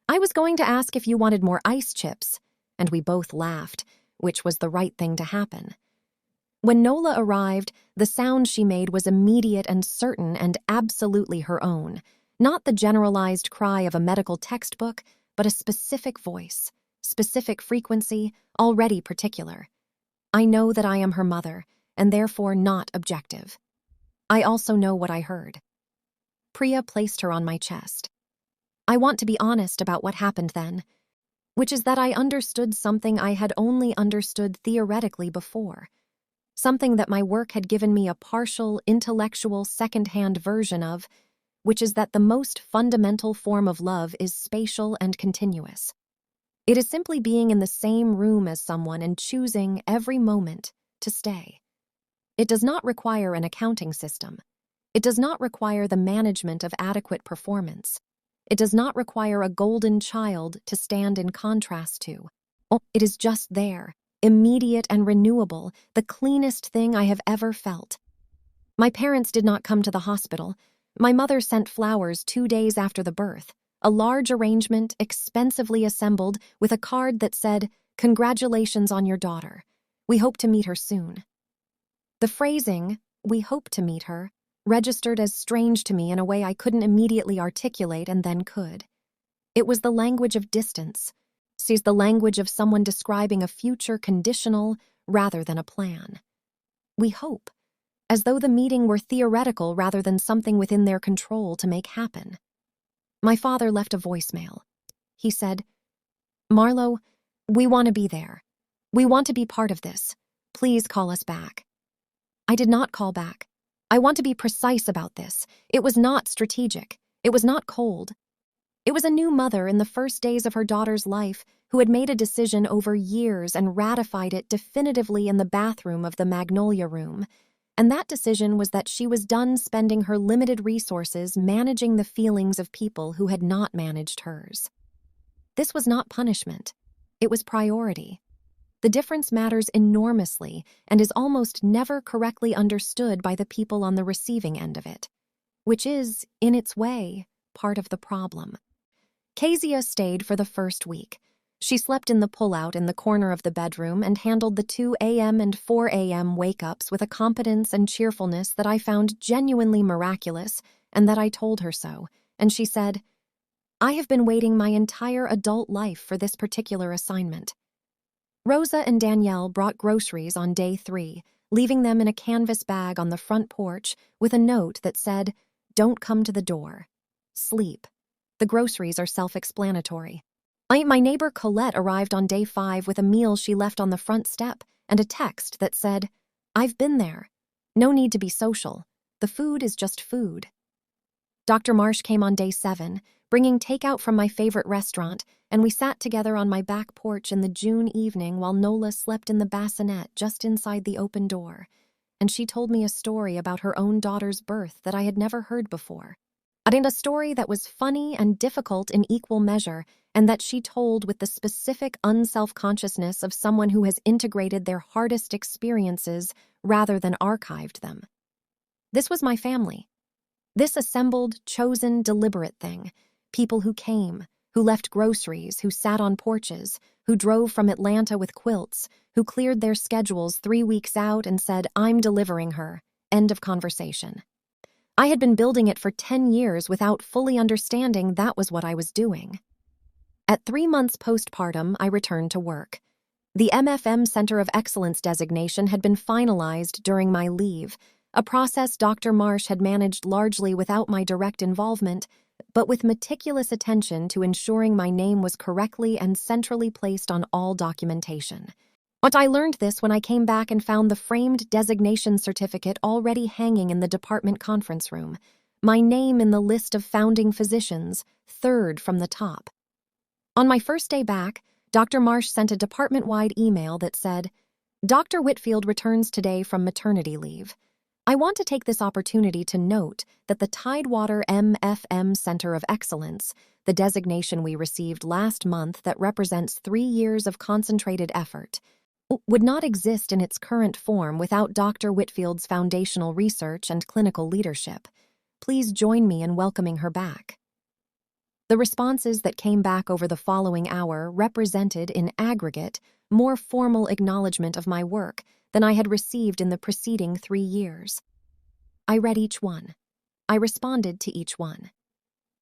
"I was going to ask if you wanted more ice chips," and we both laughed, which was the right thing to happen. When Nola arrived, the sound she made was immediate and certain and absolutely her own, not the generalized cry of a medical textbook, but a specific voice, specific frequency, already particular. I know that I am her mother, and therefore not objective. I also know what I heard. Priya placed her on my chest. I want to be honest about what happened then, which is that I understood something I had only understood theoretically before, something that my work had given me a partial, intellectual, second-hand version of, which is that the most fundamental form of love is spatial and continuous. It is simply being in the same room as someone and choosing every moment to stay. It does not require an accounting system. It does not require the management of adequate performance. It does not require a golden child to stand in contrast to. It is just there, immediate and renewable, the cleanest thing I have ever felt. My parents did not come to the hospital. My mother sent flowers 2 days after the birth, a large arrangement expensively assembled with a card that said, "Congratulations on your daughter. We hope to meet her soon." The phrasing, "we hope to meet her," registered as strange to me in a way I couldn't immediately articulate and then could. It was the language of distance. Sees the language of someone describing a future conditional rather than a plan. We hope, as though the meeting were theoretical rather than something within their control to make happen. My father left a voicemail. He said, "Marlo, we want to be there. We want to be part of this. Please call us back." I did not call back. I want to be precise about this. It was not strategic. It was not cold. It was a new mother in the first days of her daughter's life who had made a decision over years and ratified it definitively in the bathroom of the Magnolia Room. And that decision was that she was done spending her limited resources managing the feelings of people who had not managed hers. This was not punishment. It was priority. The difference matters enormously and is almost never correctly understood by the people on the receiving end of it, which is, in its way, part of the problem. Kezia stayed for the first week. She slept in the pullout in the corner of the bedroom and handled the 2 a.m. and 4 a.m. wake-ups with a competence and cheerfulness that I found genuinely miraculous, and that I told her so, and she said, "I have been waiting my entire adult life for this particular assignment." Rosa and Danielle brought groceries on day 3, leaving them in a canvas bag on the front porch with a note that said, "Don't come to the door. Sleep." The groceries are self-explanatory. My neighbor Colette arrived on day 5 with a meal she left on the front step and a text that said, "I've been there. No need to be social. The food is just food." Dr. Marsh came on day 7, bringing takeout from my favorite restaurant, and we sat together on my back porch in the June evening while Nola slept in the bassinet just inside the open door, and she told me a story about her own daughter's birth that I had never heard before. A story that was funny and difficult in equal measure, and that she told with the specific unself-consciousness of someone who has integrated their hardest experiences rather than archived them. This was my family. This assembled, chosen, deliberate thing. People who came, who left groceries, who sat on porches, who drove from Atlanta with quilts, who cleared their schedules 3 weeks out and said, "I'm delivering her." End of conversation. I had been building it for 10 years without fully understanding that was what I was doing. At 3 months postpartum, I returned to work. The MFM Center of Excellence designation had been finalized during my leave, a process Dr. Marsh had managed largely without my direct involvement, but with meticulous attention to ensuring my name was correctly and centrally placed on all documentation. I learned this when I came back and found the framed designation certificate already hanging in the department conference room, my name in the list of founding physicians, 3rd from the top. On my first day back, Dr. Marsh sent a department-wide email that said, "Dr. Whitfield returns today from maternity leave. I want to take this opportunity to note that the Tidewater MFM Center of Excellence, the designation we received last month that represents 3 years of concentrated effort, would not exist in its current form without Dr. Whitfield's foundational research and clinical leadership. Please join me in welcoming her back. The responses that came back over the following hour represented, in aggregate, more formal acknowledgement of my work than I had received in the preceding 3 years. I read each one. I responded to each one.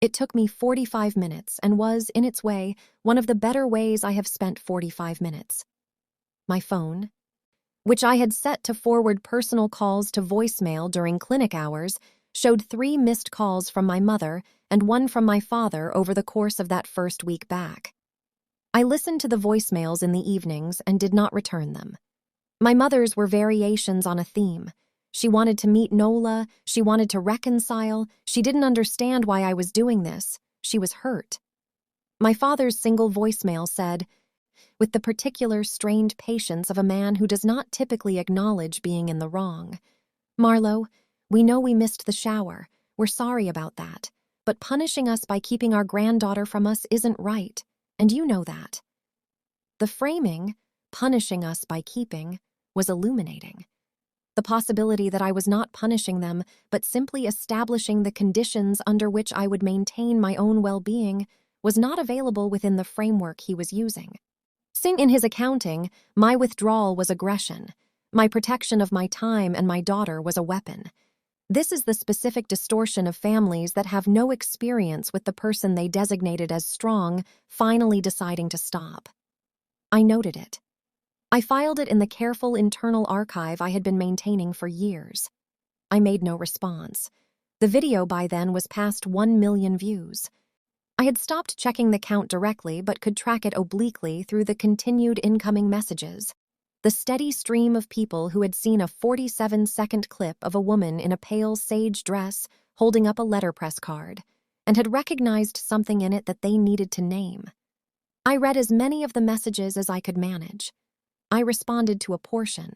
It took me 45 minutes and was, in its way, one of the better ways I have spent 45 minutes. My phone, which I had set to forward personal calls to voicemail during clinic hours, showed 3 missed calls from my mother and 1 from my father over the course of that first week back. I listened to the voicemails in the evenings and did not return them. My mother's were variations on a theme. She wanted to meet Nola, she wanted to reconcile, she didn't understand why I was doing this, she was hurt. My father's single voicemail said, with the particular strained patience of a man who does not typically acknowledge being in the wrong, "Marlo, we know we missed the shower. We're sorry about that. But punishing us by keeping our granddaughter from us isn't right, and you know that." The framing, punishing us by keeping, was illuminating. The possibility that I was not punishing them, but simply establishing the conditions under which I would maintain my own well-being, was not available within the framework he was using. In his accounting, my withdrawal was aggression. My protection of my time and my daughter was a weapon. This is the specific distortion of families that have no experience with the person they designated as strong finally deciding to stop. I noted it. I filed it in the careful internal archive I had been maintaining for years. I made no response. The video by then was past 1 million views. I had stopped checking the count directly but could track it obliquely through the continued incoming messages. The steady stream of people who had seen a 47-second clip of a woman in a pale sage dress holding up a letterpress card and had recognized something in it that they needed to name. I read as many of the messages as I could manage. I responded to a portion,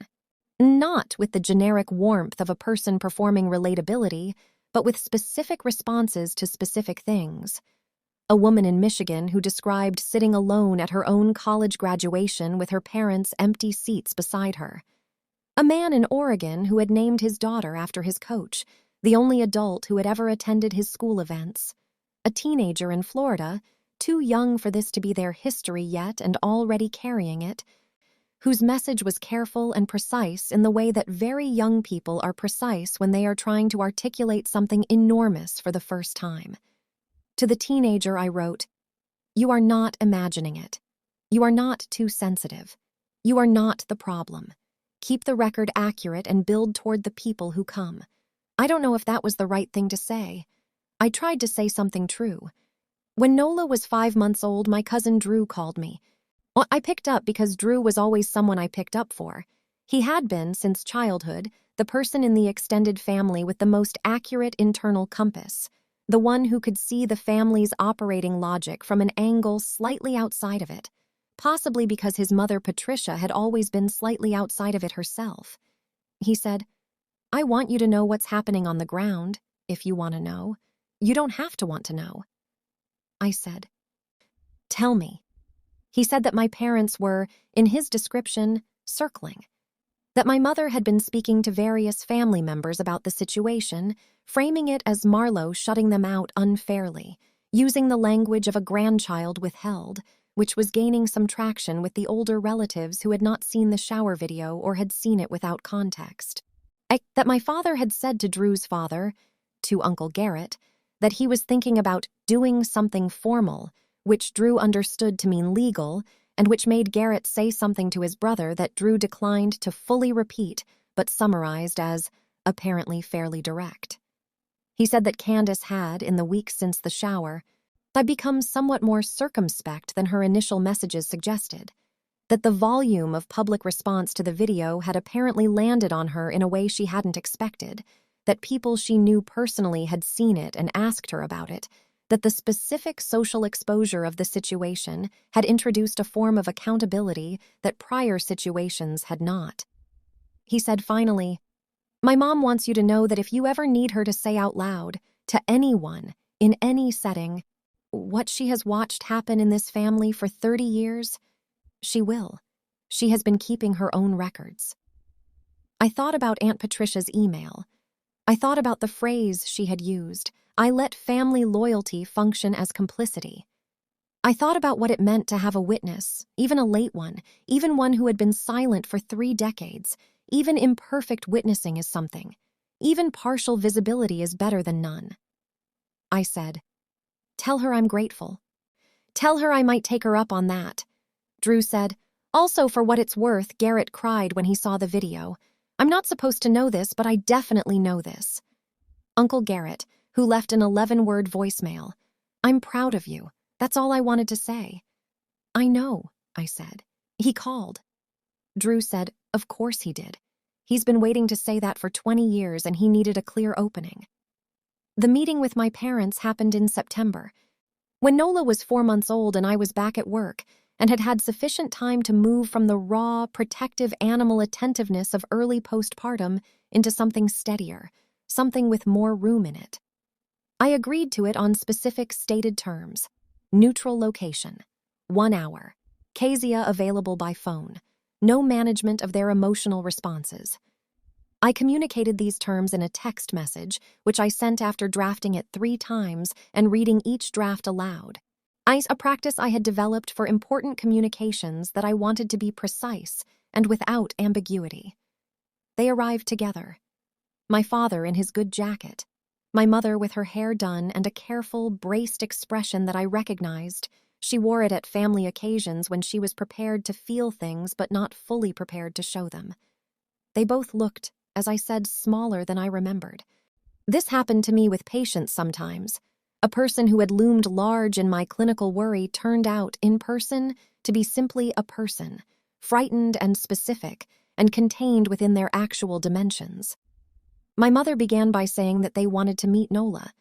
not with the generic warmth of a person performing relatability, but with specific responses to specific things. A woman in Michigan who described sitting alone at her own college graduation with her parents' empty seats beside her. A man in Oregon who had named his daughter after his coach, the only adult who had ever attended his school events. A teenager in Florida, too young for this to be their history yet and already carrying it, whose message was careful and precise in the way that very young people are precise when they are trying to articulate something enormous for the first time. To the teenager I wrote, "You are not imagining it. You are not too sensitive. You are not the problem. Keep the record accurate and build toward the people who come." I don't know if that was the right thing to say. I tried to say something true. When Nola was 5 months old, my cousin Drew called me. I picked up because Drew was always someone I picked up for. He had been, since childhood, the person in the extended family with the most accurate internal compass, the one who could see the family's operating logic from an angle slightly outside of it, possibly because his mother Patricia had always been slightly outside of it herself. He said, "I want you to know what's happening on the ground, if you want to know. You don't have to want to know." I said, "Tell me." He said that my parents were, in his description, circling. That my mother had been speaking to various family members about the situation, framing it as Marlo shutting them out unfairly, using the language of a grandchild withheld, which was gaining some traction with the older relatives who had not seen the shower video or had seen it without context. That my father had said to Drew's father, to Uncle Garrett, that he was thinking about doing something formal, which Drew understood to mean legal, and which made Garrett say something to his brother that Drew declined to fully repeat, but summarized as apparently fairly direct. He said that Candace had, in the weeks since the shower, become somewhat more circumspect than her initial messages suggested, that the volume of public response to the video had apparently landed on her in a way she hadn't expected, that people she knew personally had seen it and asked her about it, that the specific social exposure of the situation had introduced a form of accountability that prior situations had not. He said finally, My mom wants you to know that if you ever need her to say out loud, to anyone, in any setting, what she has watched happen in this family for 30 years, she will. She has been keeping her own records. I thought about Aunt Patricia's email. I thought about the phrase she had used. I let family loyalty function as complicity. I thought about what it meant to have a witness, even a late one, even one who had been silent for 3 decades. Even imperfect witnessing is something. Even partial visibility is better than none. I said, "Tell her I'm grateful. Tell her I might take her up on that." Drew said, "Also, for what it's worth, Garrett cried when he saw the video. I'm not supposed to know this, but I definitely know this." Uncle Garrett, who left an 11-word voicemail. "I'm proud of you. That's all I wanted to say." "I know," I said. "He called." Drew said, "Of course he did. He's been waiting to say that for 20 years and he needed a clear opening." The meeting with my parents happened in September, when Nola was 4 months old and I was back at work and had had sufficient time to move from the raw, protective animal attentiveness of early postpartum into something steadier, something with more room in it. I agreed to it on specific stated terms. Neutral location. 1 hour. Kezia available by phone. No management of their emotional responses. I communicated these terms in a text message, which I sent after drafting it 3 times and reading each draft aloud. A practice I had developed for important communications that I wanted to be precise and without ambiguity. They arrived together. My father in his good jacket. My mother with her hair done and a careful, braced expression that I recognized. She wore it at family occasions when she was prepared to feel things but not fully prepared to show them. They both looked, as I said, smaller than I remembered. This happened to me with patients sometimes. A person who had loomed large in my clinical worry turned out, in person, to be simply a person, frightened and specific, and contained within their actual dimensions. My mother began by saying that they wanted to meet Nola.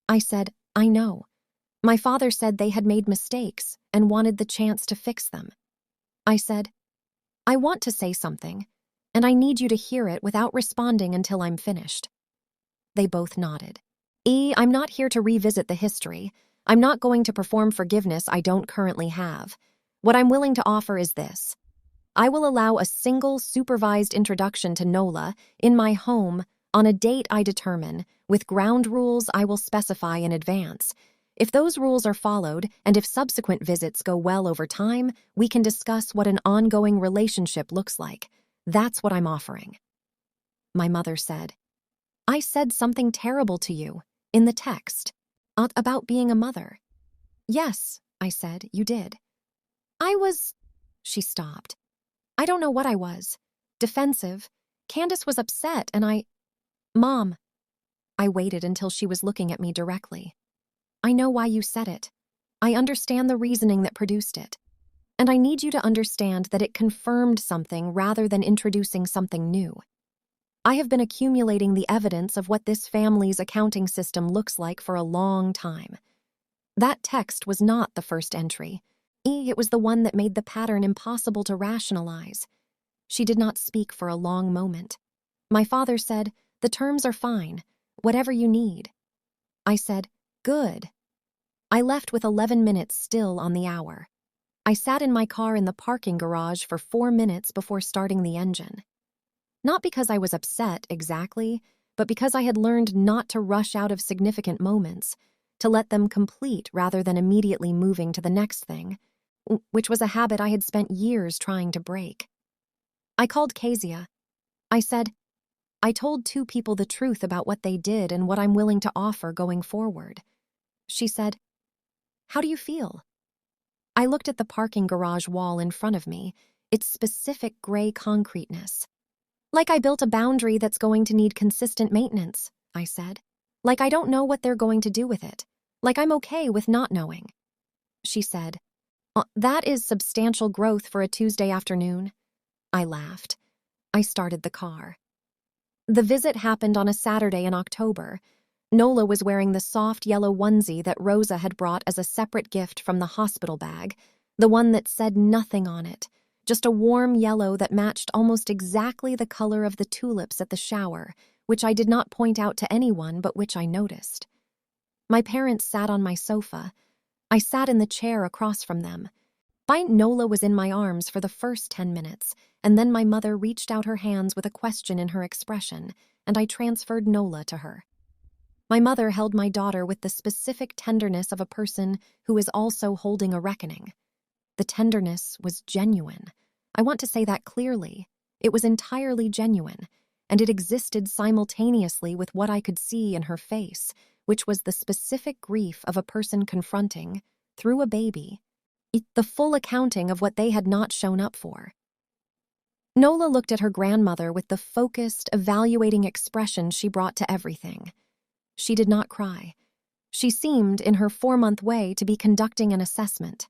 I said, "I know." My father said they had made mistakes and wanted the chance to fix them. I said, "I want to say something, and I need you to hear it without responding until I'm finished." They both nodded. I'm not here to revisit the history. I'm not going to perform forgiveness I don't currently have. What I'm willing to offer is this. I will allow a single supervised introduction to Nola in my home on a date I determine, with ground rules I will specify in advance. If those rules are followed, and if subsequent visits go well over time, we can discuss what an ongoing relationship looks like. That's what I'm offering. My mother said, "I said something terrible to you, in the text, about being a mother." "Yes," I said, "you did." She stopped. "I don't know what I was. Defensive. Candace was upset and Mom." I waited until she was looking at me directly. "I know why you said it. I understand the reasoning that produced it. And I need you to understand that it confirmed something rather than introducing something new. I have been accumulating the evidence of what this family's accounting system looks like for a long time. That text was not the first entry. It was the one that made the pattern impossible to rationalize." She did not speak for a long moment. My father said, "The terms are fine. Whatever you need." I said, "Good." I left with 11 minutes still on the hour. I sat in my car in the parking garage for 4 minutes before starting the engine. Not because I was upset, exactly, but because I had learned not to rush out of significant moments, to let them complete rather than immediately moving to the next thing, which was a habit I had spent years trying to break. I called Kezia. I said, "I told 2 people the truth about what they did and what I'm willing to offer going forward." She said, "How do you feel?" I looked at the parking garage wall in front of me, its specific gray concreteness. "Like I built a boundary that's going to need consistent maintenance," I said. "Like I don't know what they're going to do with it. Like I'm okay with not knowing." She said, "That is substantial growth for a Tuesday afternoon." I laughed. I started the car. The visit happened on a Saturday in October. Nola was wearing the soft yellow onesie that Rosa had brought as a separate gift from the hospital bag, the one that said nothing on it, just a warm yellow that matched almost exactly the color of the tulips at the shower, which I did not point out to anyone but which I noticed. My parents sat on my sofa. I sat in the chair across from them. Nola was in my arms for the first 10 minutes, and then my mother reached out her hands with a question in her expression, and I transferred Nola to her. My mother held my daughter with the specific tenderness of a person who is also holding a reckoning. The tenderness was genuine. I want to say that clearly. It was entirely genuine, and it existed simultaneously with what I could see in her face, which was the specific grief of a person confronting, through a baby, the full accounting of what they had not shown up for. Nola looked at her grandmother with the focused, evaluating expression she brought to everything. She did not cry. She seemed, in her 4-month way, to be conducting an assessment.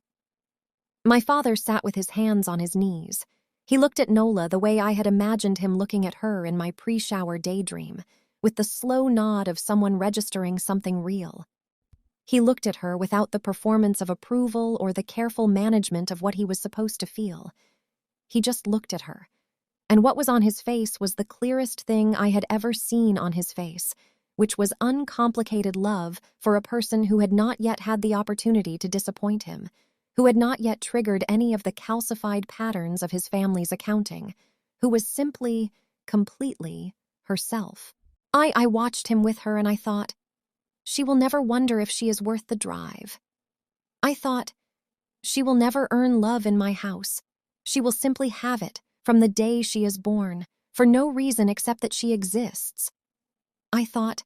My father sat with his hands on his knees. He looked at Nola the way I had imagined him looking at her in my pre-shower daydream, with the slow nod of someone registering something real. He looked at her without the performance of approval or the careful management of what he was supposed to feel. He just looked at her. And what was on his face was the clearest thing I had ever seen on his face, which was uncomplicated love for a person who had not yet had the opportunity to disappoint him, who had not yet triggered any of the calcified patterns of his family's accounting, who was simply, completely, herself. I watched him with her and I thought, she will never wonder if she is worth the drive. I thought, she will never earn love in my house. She will simply have it from the day she is born, for no reason except that she exists. I thought,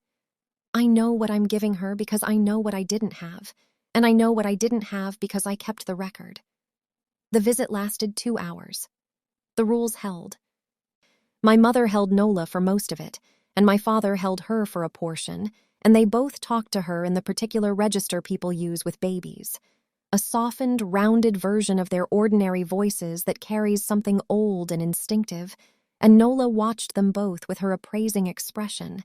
I know what I'm giving her because I know what I didn't have, and I know what I didn't have because I kept the record. The visit lasted 2 hours. The rules held. My mother held Nola for most of it, and my father held her for a portion, and they both talked to her in the particular register people use with babies. A softened, rounded version of their ordinary voices that carries something old and instinctive, and Nola watched them both with her appraising expression,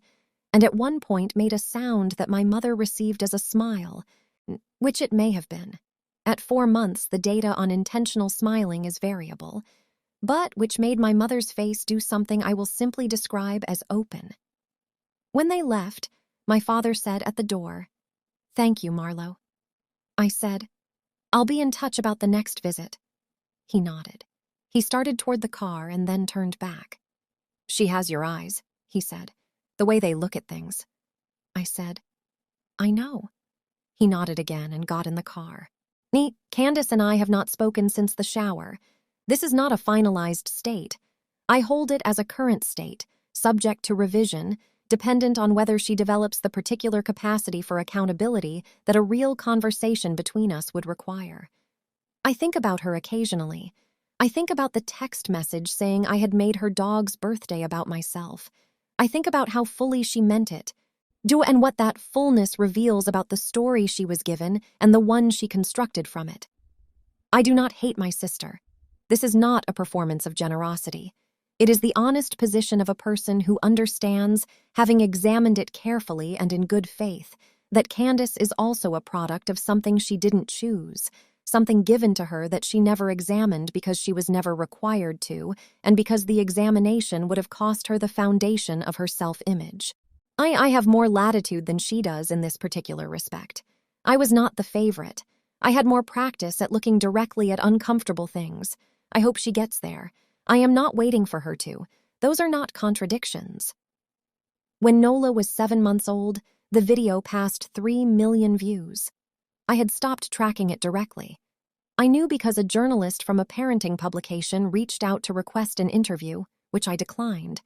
and at one point made a sound that my mother received as a smile, which it may have been. At 4 months, the data on intentional smiling is variable, but which made my mother's face do something I will simply describe as open. When they left, my father said at the door, "Thank you, Marlo." I said, "I'll be in touch about the next visit." He nodded. He started toward the car and then turned back. "She has your eyes," he said, "the way they look at things." I said, "I know." He nodded again and got in the car. Candace and I have not spoken since the shower. This is not a finalized state. I hold it as a current state, subject to revision, dependent on whether she develops the particular capacity for accountability that a real conversation between us would require. I think about her occasionally. I think about the text message saying I had made her dog's birthday about myself. I think about how fully she meant it, and what that fullness reveals about the story she was given and the one she constructed from it. I do not hate my sister. This is not a performance of generosity. It is the honest position of a person who understands, having examined it carefully and in good faith, that Candace is also a product of something she didn't choose, something given to her that she never examined because she was never required to, and because the examination would have cost her the foundation of her self-image. I have more latitude than she does in this particular respect. I was not the favorite. I had more practice at looking directly at uncomfortable things. I hope she gets there. I am not waiting for her to. Those are not contradictions. When Nola was 7 months old, the video passed 3 million views. I had stopped tracking it directly. I knew because a journalist from a parenting publication reached out to request an interview, which I declined.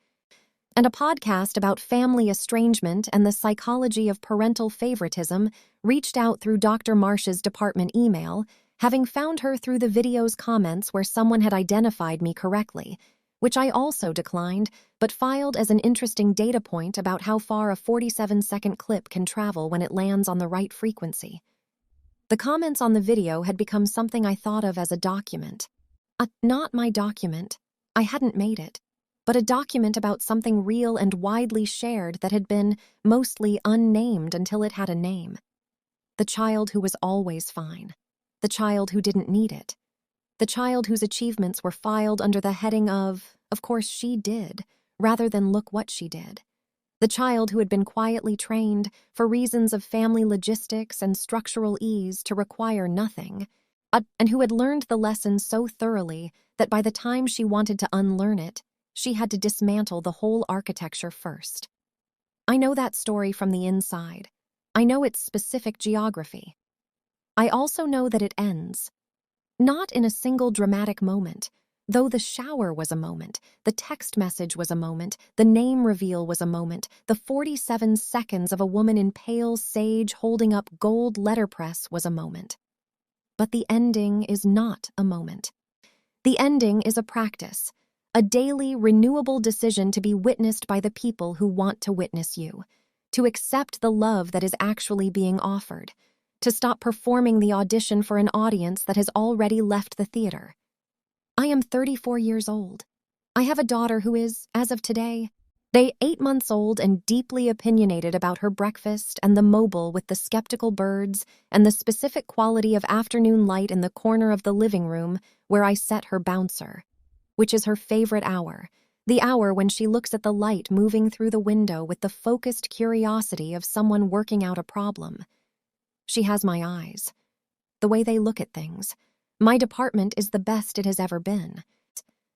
And a podcast about family estrangement and the psychology of parental favoritism reached out through Dr. Marsh's department email, having found her through the video's comments where someone had identified me correctly, which I also declined, but filed as an interesting data point about how far a 47-second clip can travel when it lands on the right frequency. The comments on the video had become something I thought of as a document. Not my document. I hadn't made it. But a document about something real and widely shared that had been mostly unnamed until it had a name. The child who was always fine. The child who didn't need it. The child whose achievements were filed under the heading of course she did, rather than look what she did. The child who had been quietly trained, for reasons of family logistics and structural ease, to require nothing, and who had learned the lesson so thoroughly that by the time she wanted to unlearn it, she had to dismantle the whole architecture first. I know that story from the inside. I know its specific geography. I also know that it ends. Not in a single dramatic moment, though the shower was a moment, the text message was a moment, the name reveal was a moment, the 47 seconds of a woman in pale sage holding up gold letterpress was a moment. But the ending is not a moment. The ending is a practice, a daily, renewable decision to be witnessed by the people who want to witness you, to accept the love that is actually being offered, to stop performing the audition for an audience that has already left the theater. I am 34 years old. I have a daughter who is, as of today, 8 months old and deeply opinionated about her breakfast and the mobile with the skeptical birds and the specific quality of afternoon light in the corner of the living room where I set her bouncer, which is her favorite hour, the hour when she looks at the light moving through the window with the focused curiosity of someone working out a problem. She has my eyes, the way they look at things. My department is the best it has ever been.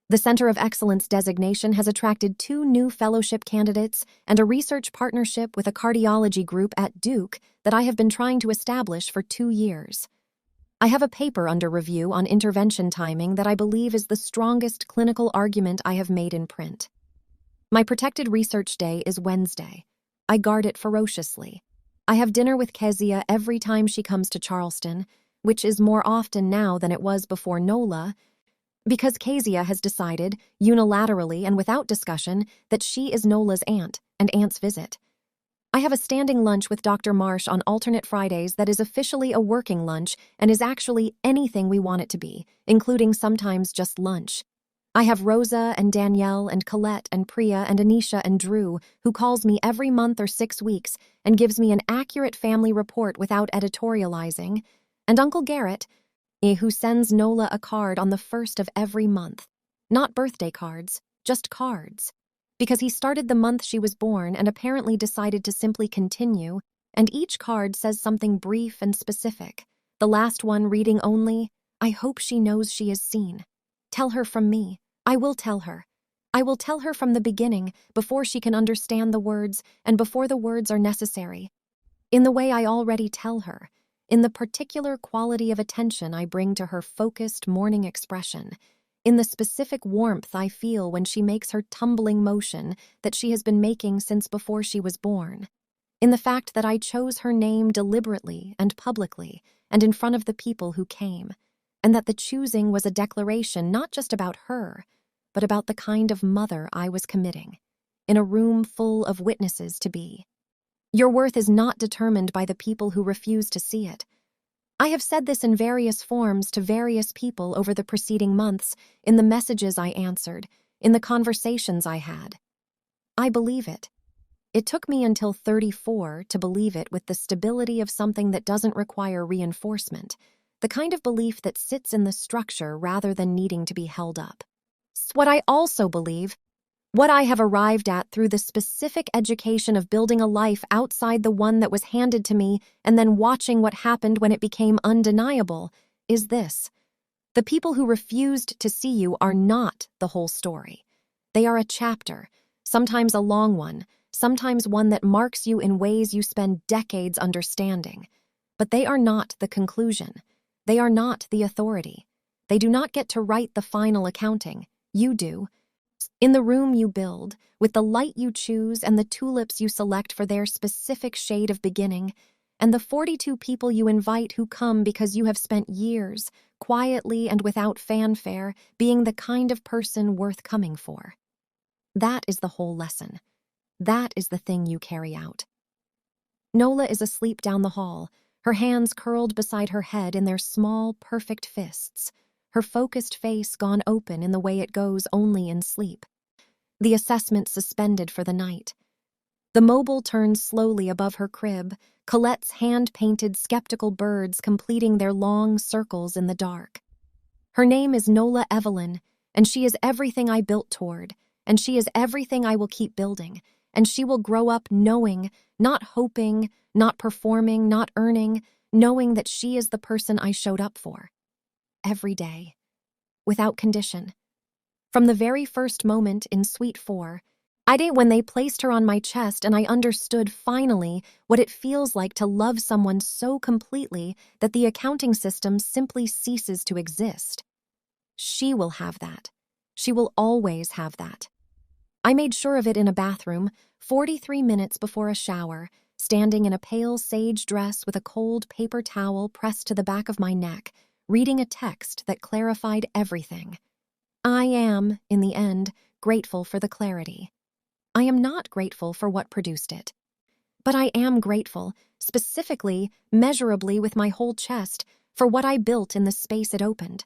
The Center of Excellence designation has attracted 2 new fellowship candidates and a research partnership with a cardiology group at Duke that I have been trying to establish for 2 years. I have a paper under review on intervention timing that I believe is the strongest clinical argument I have made in print. My protected research day is Wednesday. I guard it ferociously. I have dinner with Kezia every time she comes to Charleston, which is more often now than it was before NOLA, because Kezia has decided, unilaterally and without discussion, that she is Nola's aunt, and aunts visit. I have a standing lunch with Dr. Marsh on alternate Fridays that is officially a working lunch and is actually anything we want it to be, including sometimes just lunch. I have Rosa and Danielle and Colette and Priya and Anisha and Drew, who calls me every month or 6 weeks and gives me an accurate family report without editorializing, and Uncle Garrett, who sends Nola a card on the 1st of every month. Not birthday cards, just cards. Because he started the month she was born and apparently decided to simply continue, and each card says something brief and specific. The last one reading only, "I hope she knows she is seen. Tell her from me. I will tell her. I will tell her from the beginning, before she can understand the words and before the words are necessary. In the way I already tell her. In the particular quality of attention I bring to her focused morning expression, in the specific warmth I feel when she makes her tumbling motion that she has been making since before she was born, in the fact that I chose her name deliberately and publicly and in front of the people who came, and that the choosing was a declaration not just about her, but about the kind of mother I was committing, in a room full of witnesses to be. Your worth is not determined by the people who refuse to see it. I have said this in various forms to various people over the preceding months, in the messages I answered, in the conversations I had. I believe it. It took me until 34 to believe it with the stability of something that doesn't require reinforcement, the kind of belief that sits in the structure rather than needing to be held up. What I also believe, what I have arrived at through the specific education of building a life outside the one that was handed to me and then watching what happened when it became undeniable, is this. The people who refused to see you are not the whole story. They are a chapter, sometimes a long one, sometimes one that marks you in ways you spend decades understanding. But they are not the conclusion. They are not the authority. They do not get to write the final accounting. You do. In the room you build, with the light you choose and the tulips you select for their specific shade of beginning, and the 42 people you invite who come because you have spent years, quietly and without fanfare, being the kind of person worth coming for. That is the whole lesson. That is the thing you carry out. Nola is asleep down the hall, her hands curled beside her head in their small, perfect fists, her focused face gone open in the way it goes only in sleep. The assessment suspended for the night. The mobile turns slowly above her crib, Colette's hand-painted skeptical birds completing their long circles in the dark. Her name is Nola Evelyn, and she is everything I built toward, and she is everything I will keep building, and she will grow up knowing, not hoping, not performing, not earning, knowing that she is the person I showed up for. Every day. Without condition. From the very first moment in Suite 4, when they placed her on my chest and I understood finally what it feels like to love someone so completely that the accounting system simply ceases to exist. She will have that. She will always have that. I made sure of it in a bathroom, 43 minutes before a shower, standing in a pale sage dress with a cold paper towel pressed to the back of my neck, reading a text that clarified everything. I am, in the end, grateful for the clarity. I am not grateful for what produced it. But I am grateful, specifically, measurably with my whole chest, for what I built in the space it opened.